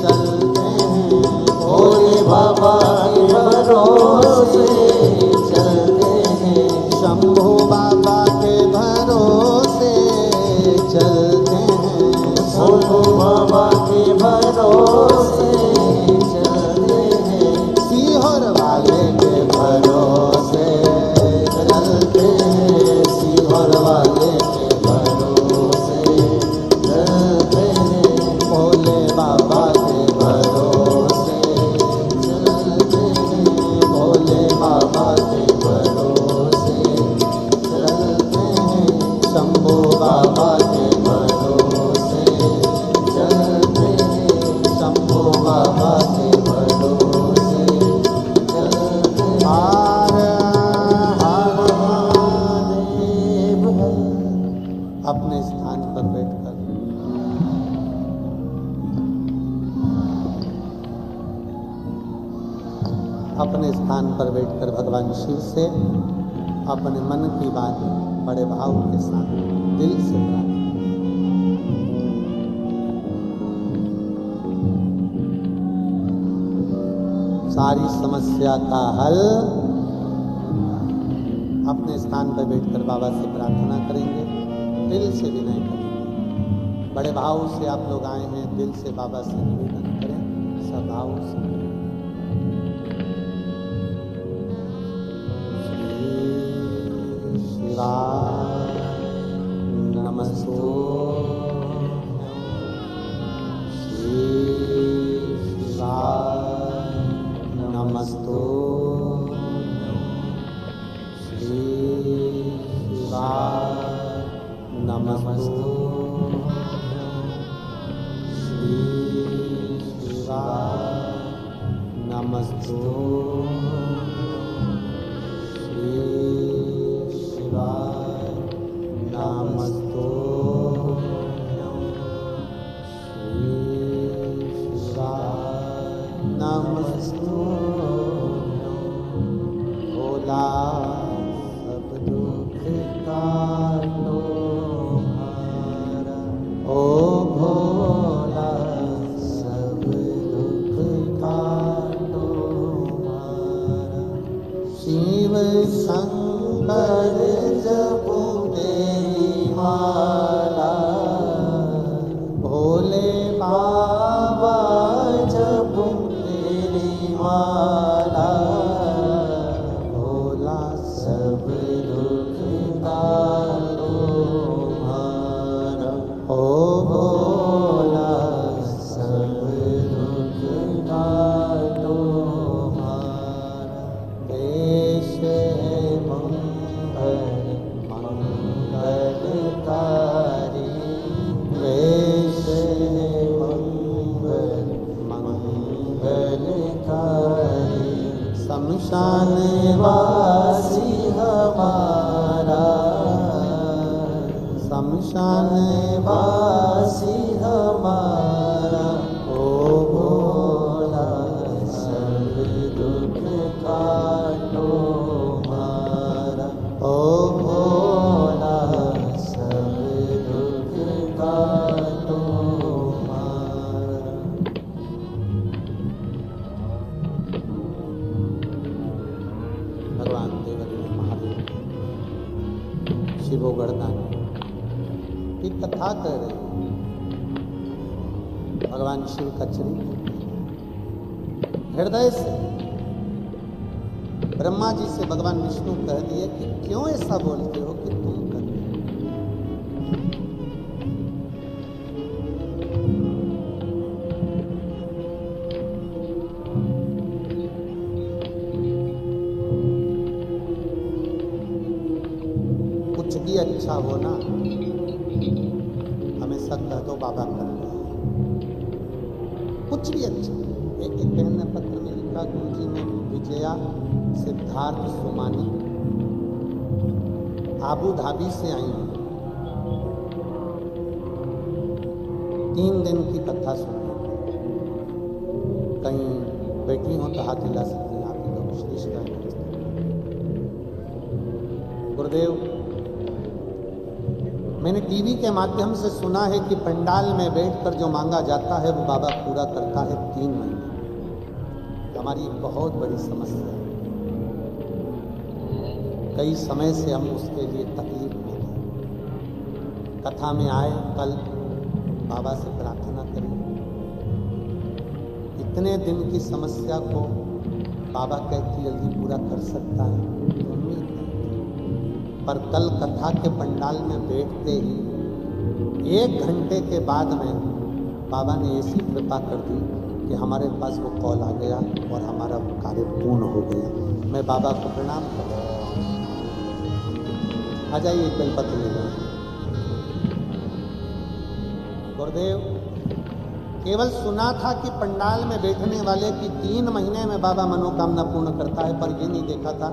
चलते हैं, भोले बाबा के भरोसे चलते हैं, शंभू बाबा के भरोसे चलते हैं, शंभू बाबा के भरोसे चलते हैं, सीहोर वाले के भरोसे चलते हैं, सीहोर वाले के भरोसे चलते हैं, भोले बाबा के भरोसे चलते हैं, भोले बाबा के भरोसे चलते हैं, शंभू बाबा के भरोसे चलते हैं, शंभू बाबा के भरोसे चलते हैं। हार हर महादेव हर। अपने स्थान पर बैठकर अपने स्थान पर बैठकर भगवान शिव से अपने मन की बात बड़े भाव के साथ दिल से प्रार्थना। सारी समस्या का हल अपने स्थान पर बैठकर बाबा से प्रार्थना करेंगे, दिल से विनय करेंगे। बड़े भाव से आप लोग आए हैं, दिल से बाबा से निवेदन करें, सद्भाव से। शिवाय नमस्तु शिवाय नमस्तु शिवाय नमस्तु शिवाय नमस्तु शिवाय नमस्तु शिवाय नमस्तु भोला सब दुख काटो हरा, ओ भोला सब दुख काटो हरा, शिव शंकर जपो तेरी माला, भोले बाबा जपो तेरी माला, भोला सब दुख काटो हरा, ओ भोला सब दुख काटो हरा, देश है मंगल मंगलकारी, देश है मंगल मंगलकारी, शमशान वासी हमारा, शमशान वासी हमारा, ओ भोला सब दुख काटो हमारा, ओ भोला सब दुख काटो हमारा। भगवान देवदेव महादेव शिवो गणदानी की कथा कर रहे हैं। भगवान शिव का चरित्र हृदय से ब्रह्मा जी से भगवान विष्णु कह दिए कि क्यों ऐसा बोलते हो कि तुम कर रहे हो। कुछ भी अच्छा हो ना, हमेशा कह दो बाबा कर रहे हैं। कुछ भी अच्छा। एक बहन ने पत्र में लिखा, गुरुजी में विजया सिद्धार्थ सोमानी आबू धाबी से आई हूं, 3 दिन की कथा सुनी। कहीं बैठी हो तो हाथ हिला सकते हैं, आपकी लोग श्रेष्ठ है। गुरुदेव मैंने टीवी के माध्यम से सुना है कि पंडाल में बैठकर जो मांगा जाता है वो बाबा पूरा करता है 3 महीने। हमारी एक बहुत बड़ी समस्या है, कई समय से हम उसके लिए तकलीफ में हैं। कथा में आए, कल बाबा से प्रार्थना करें। इतने दिन की समस्या को बाबा कहती जल्दी पूरा कर सकता है, उम्मीद नहीं। पर कल कथा के पंडाल में बैठते ही 1 घंटे के बाद में बाबा ने ऐसी कृपा कर दी कि हमारे पास वो कॉल आ गया और हमारा वो कार्य पूर्ण हो गया। मैं बाबा को प्रणाम कर रहा हूँ। आ जाइए, बेलपत्र ले जाए। गुरुदेव, केवल सुना था कि पंडाल में बैठने वाले की 3 महीने में बाबा मनोकामना पूर्ण करता है, पर ये नहीं देखा था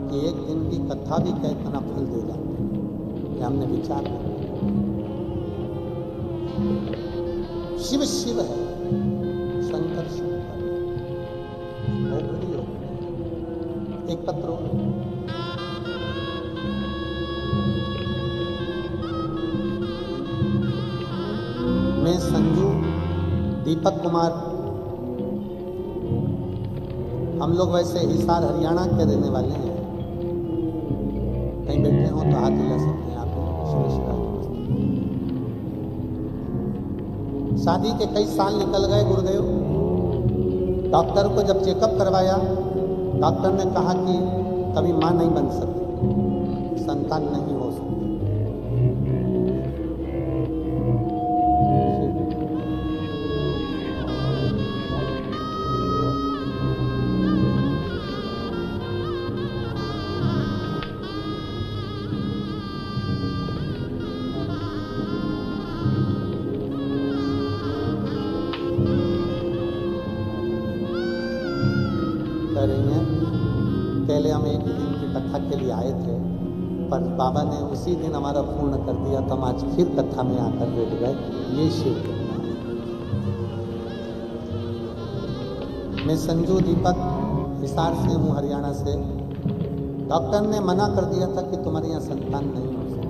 कि 1 दिन की कथा भी कितना फल दे जाती है। ये हमने विचार किया। शिव शिव है, शंकर शंकर, ओखड़ी हो। एक पत्र हो। मैं संजू दीपक कुमार, हम लोग वैसे हिसार हरियाणा के रहने वाले हैं। कहीं बैठे हो तो हाथ हिला सकते हैं आप। शादी के कई साल निकल गए गुरुदेव। डॉक्टर को जब चेकअप करवाया, डॉक्टर ने कहा कि कभी मां नहीं बन सकती, संतान नहीं हो सकती। पहले हम 1 दिन की कथा के लिए आए थे, पर बाबा ने उसी दिन हमारा पूर्ण कर दिया, तो हम आज फिर कथा में आकर बैठ गए। ये शिव कृपा। मैं संजू दीपक हिसार से हूँ, हरियाणा से। डॉक्टर ने मना कर दिया था कि तुम्हारे यहाँ संतान नहीं हो सकती,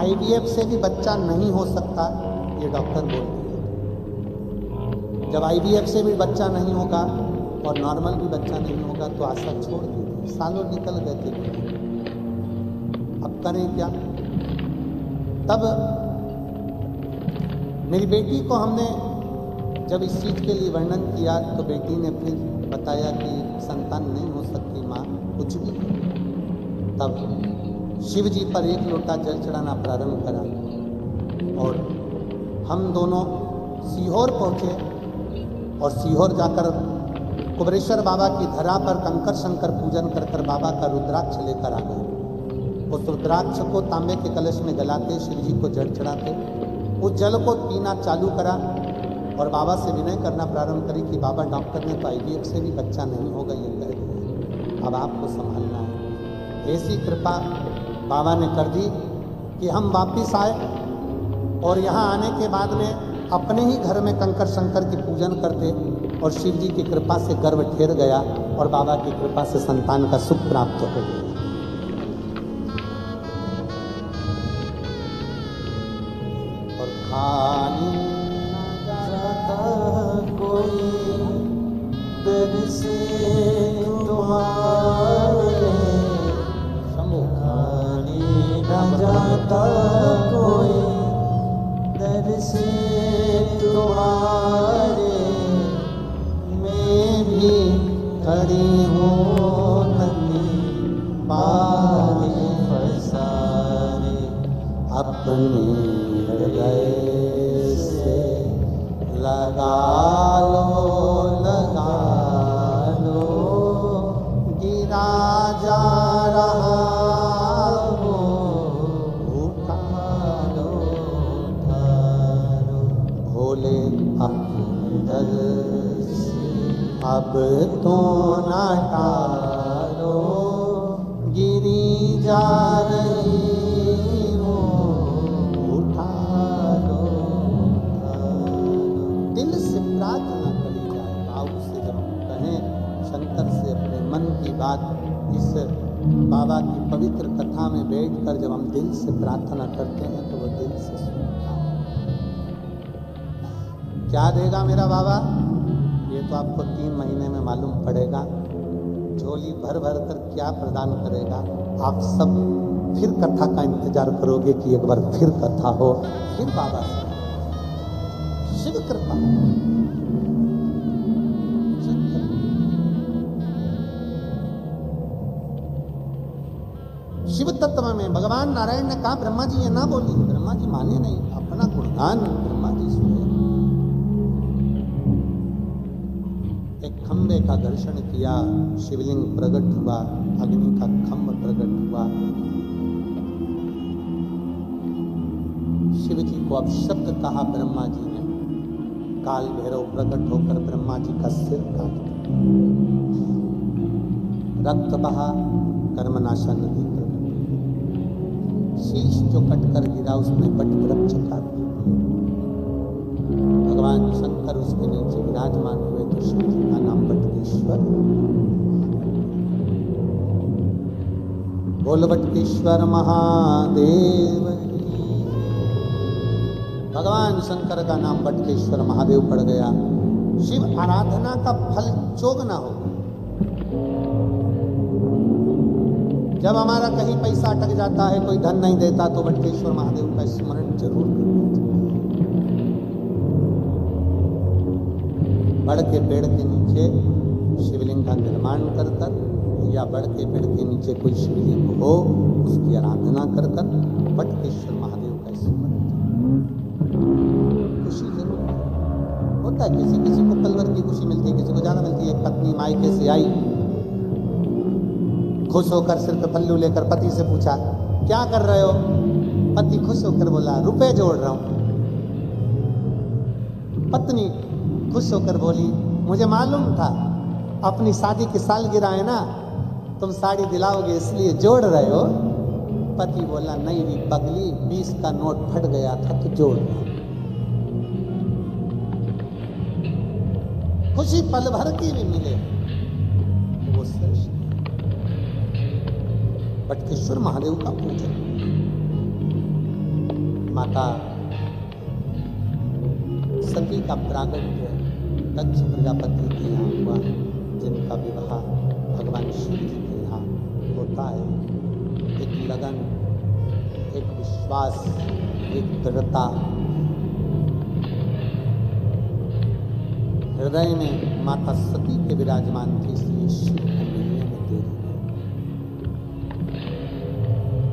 IVF से भी बच्चा नहीं हो सकता, ये डॉक्टर बोल दिया। जब IVF से भी बच्चा नहीं होगा और नॉर्मल भी बच्चा नहीं होगा तो आशा छोड़ दी। सालों निकल गए थे, अब करें क्या। तब मेरी बेटी को हमने जब इस चीज़ के लिए वर्णन किया तो बेटी ने फिर बताया कि संतान नहीं हो सकती माँ, कुछ भी। तब शिव जी पर 1 लोटा जल चढ़ाना प्रारंभ करा और हम दोनों सीहोर पहुँचे और सीहोर जाकर कुबरेश्वर बाबा की धरा पर कंकर शंकर पूजन कर कर बाबा का रुद्राक्ष लेकर आ गए। उस रुद्राक्ष को तांबे के कलश में गलाते, शिव जी को जल चढ़ाते, उस जल को पीना चालू करा और बाबा से विनय करना प्रारंभ करी कि बाबा, डॉक्टर ने तो IVF से भी बच्चा नहीं होगा ये कह दिया, अब आपको संभालना है। ऐसी कृपा बाबा ने कर दी कि हम वापिस आए और यहाँ आने के बाद में अपने ही घर में कंकर शंकर की पूजन करते और शिव जी की कृपा से गर्भ ठेर गया और बाबा की कृपा से संतान का सुख प्राप्त हो गया। और खाने न जाता कोई दर से तुम्हारे, खाने न जाता कोई दर से तुम्हारे, मैं भी खड़ी हूँ नदी पारे फसारे, अपने हृदय से लगा लो, गिरा जा रहा हो, उठा लो, भोले अपने दर से अब तो ना टालो, गिरी जा रही हो, उठा लो। दिल से प्रार्थना करी जाए, भाव से जब हम कहें शंकर से अपने मन की बात, इस बाबा की पवित्र कथा में बैठकर जब हम दिल से प्रार्थना करते हैं तो वो दिल से सुनता है। क्या देगा मेरा बाबा, ये तो आपको 3 महीने में मालूम पड़ेगा। झोली भर भर कर क्या प्रदान करेगा, आप सब फिर कथा का इंतजार करोगे कि एक बार फिर कथा हो, फिर बाबा से शिव कृपा। शिव तत्व में भगवान नारायण ने कहा, ब्रह्मा जी ये ना बोली। ब्रह्मा जी माने नहीं, अपना गुणगान ब्रह्मा जी सुने। एक खंबे का दर्शन किया, शिवलिंग प्रकट हुआ, अग्नि का खंभ प्रकट हुआ। शिव जी को अपशब्द कहा ब्रह्मा जी ने। काल भैरव प्रकट होकर ब्रह्मा जी का सिर काट दिया। रक्त बहा, कर्मनाशा नदी प्रकट। शीश जो कटकर गिरा उसमें बट वृक्ष काट दिया। भगवान शंकर उसके नीचे विराजमान हुए तो शिव जी का नाम बटकेश्वर। बोल बटकेश्वर महादेव। भगवान शंकर का नाम बटकेश्वर महादेव पड़ गया। शिव आराधना का फल चोगना होगा। जब हमारा कहीं पैसा अटक जाता है, कोई धन नहीं देता, तो बटकेश्वर महादेव का स्मरण जरूर करना चाहिए। बड़ के पेड़ के नीचे शिवलिंग का निर्माण कर कर, या बड़ के पेड़ के नीचे कोई शिवलिंग हो, उसकी आराधना कर कर बटकेश्वर महादेव का स्मरण। खुशी जरूर होता है, किसी किसी को पल भर की खुशी मिलती है, किसी को ज्यादा मिलती है। एक पत्नी मायके से आई, खुश होकर सिर पे पल्लू लेकर पति से पूछा, क्या कर रहे हो? पति खुश होकर बोला, रुपए जोड़ रहा हूं। पत्नी खुश होकर बोली, मुझे मालूम था अपनी शादी की सालगिरह है ना, तुम साड़ी दिलाओगे इसलिए जोड़ रहे हो। पति बोला, नहीं री पगली, 20 का नोट फट गया था तो जोड़ रहा हूं। खुशी पल भर की भी मिले तो वो श्रेष्ठ। बटकेश्वर महादेव का पूजन। माता सती का प्रागट्य दक्ष प्रजापति के यहाँ हुआ, जिनका विवाह भगवान शिव जी के यहाँ होता है। एक लगन, एक विश्वास, एक दृढ़ता, हृदय में माता सती के विराजमान थी, इसलिए शिव को मिलने में देरी हुई।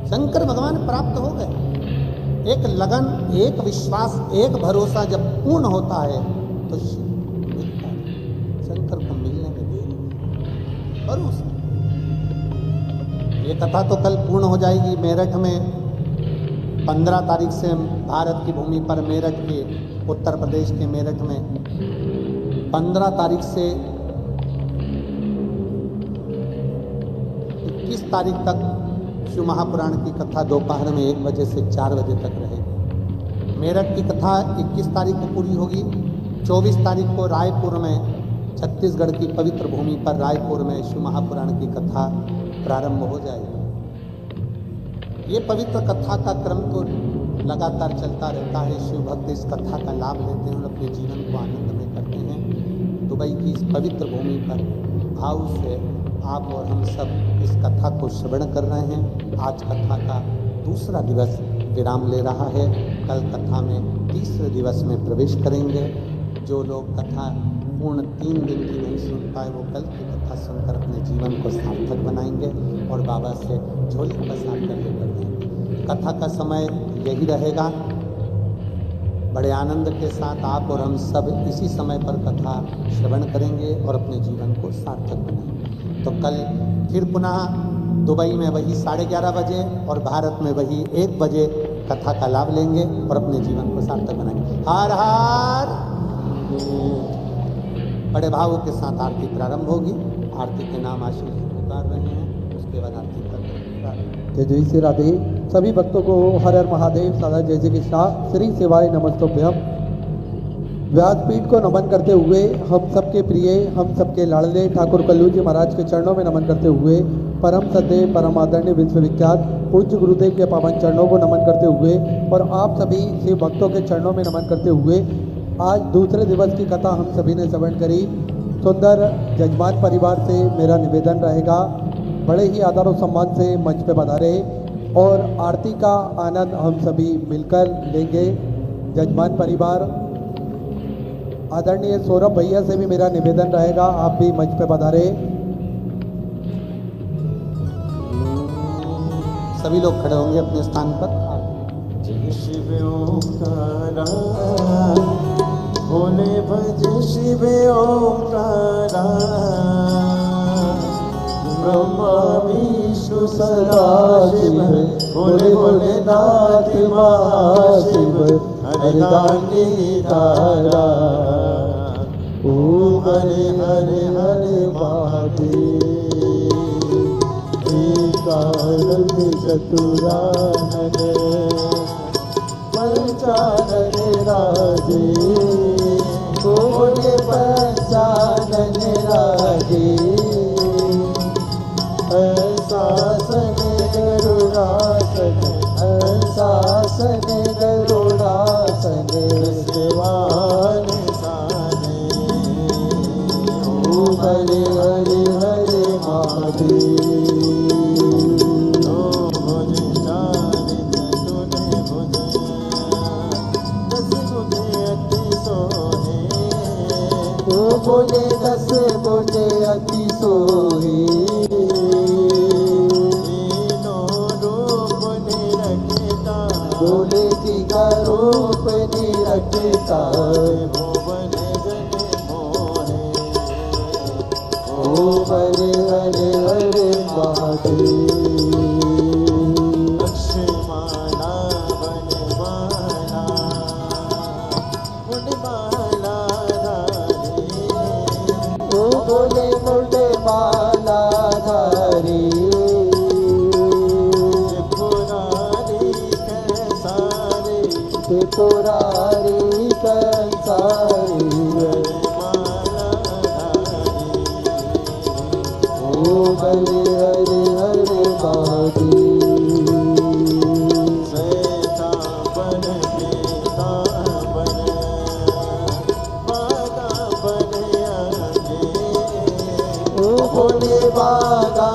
शंकर भगवान प्राप्त हो गए। एक लगन, एक विश्वास, एक भरोसा जब पूर्ण होता है तो शिव मिलता है। शंकर को मिलने में देरी हुई। भरोसा। ये कथा तो कल पूर्ण हो जाएगी। मेरठ में 15 तारीख से भारत की भूमि पर, मेरठ के, उत्तर प्रदेश के मेरठ में 15 तारीख से 21 तारीख तक शिव महापुराण की कथा दोपहर में 1 बजे से 4 बजे तक रहेगी। मेरठ की कथा 21 तारीख को पूरी होगी। 24 तारीख को रायपुर में, छत्तीसगढ़ की पवित्र भूमि पर रायपुर में शिव महापुराण की कथा प्रारंभ हो जाएगी। ये पवित्र कथा का क्रम तो लगातार चलता रहता है। शिव भक्त इस कथा का लाभ लेते हैं और अपने जीवन को आनंदमय करते हैं। दुबई की इस पवित्र भूमि पर भाव से आप और हम सब इस कथा को श्रवण कर रहे हैं। आज कथा का दूसरा दिवस विराम ले रहा है। कल कथा में तीसरे दिवस में प्रवेश करेंगे। जो लोग कथा पूर्ण 3 दिन की नहीं सुन पाए, वो कल की कथा सुनकर अपने जीवन को सार्थक बनाएंगे और बाबा से झोली पसार कर लेकर देंगे। कथा का समय यही रहेगा। बड़े आनंद के साथ आप और हम सब इसी समय पर कथा श्रवण करेंगे और अपने जीवन को सार्थक बनाएंगे। तो कल फिर पुनः दुबई में वही 11:30 बजे और भारत में वही 1 बजे कथा का लाभ लेंगे और अपने जीवन को सार्थक बनाएंगे। हर हर। बड़े भावों के साथ आरती प्रारंभ होगी। आरती के नाम आशीष पुकार रहे हैं, उसके बाद आरती कर जय जय श्री राधे। सभी भक्तों को हर हर महादेव, सादा जय जय कृष्णा, श्री सेवाय नमस्तुभ्यम। व्यासपीठ को नमन करते हुए हम सबके प्रिय, हम सबके लाडले ठाकुर कल्लू जी महाराज के चरणों में नमन करते हुए परम सद्य परम आदरणीय विश्वविख्यात पूज्य गुरुदेव के पावन चरणों को नमन करते हुए और आप सभी शिव भक्तों के चरणों में नमन करते हुए आज दूसरे दिवस की कथा हम सभी ने श्रवण करी। सुंदर जजमान परिवार से मेरा निवेदन रहेगा, बड़े ही आदर और सम्मान से मंच पे पधारे और आरती का आनंद हम सभी मिलकर लेंगे। जजमान परिवार आदरणीय सौरभ भैया से भी मेरा निवेदन रहेगा, आप भी मंच पे पधारे। सभी लोग खड़े होंगे अपने स्थान पर। जय शिव ओंकारा भोले भज शिव ओंकारा ब्रह्मा विष्णु सदा शिव भोले भोलेनाथ महाशिव हरिदानी तारा ओम हरे हरे हरे महादेव चतुरानन पंचानन राजे बोले पंचानन राजे शासन गरुड़ासन शासन गरुड़ासन शिवान साने ओम हरे हरे हरे महादेव बोले दस बोले अति सोहे रूप निरखता बोले जी का रूप निरखता भुवन जन मोहे ओ हरे हरे हरे महादेव लक्ष्मणा वनमाला मुनिमाला बोले बोले माला धारी पुरारी कंसारी पुरारी कंसारी माला धारी ओ हरे हरे हरे महादेव सेतावन पीतावन बागावन बोले बागा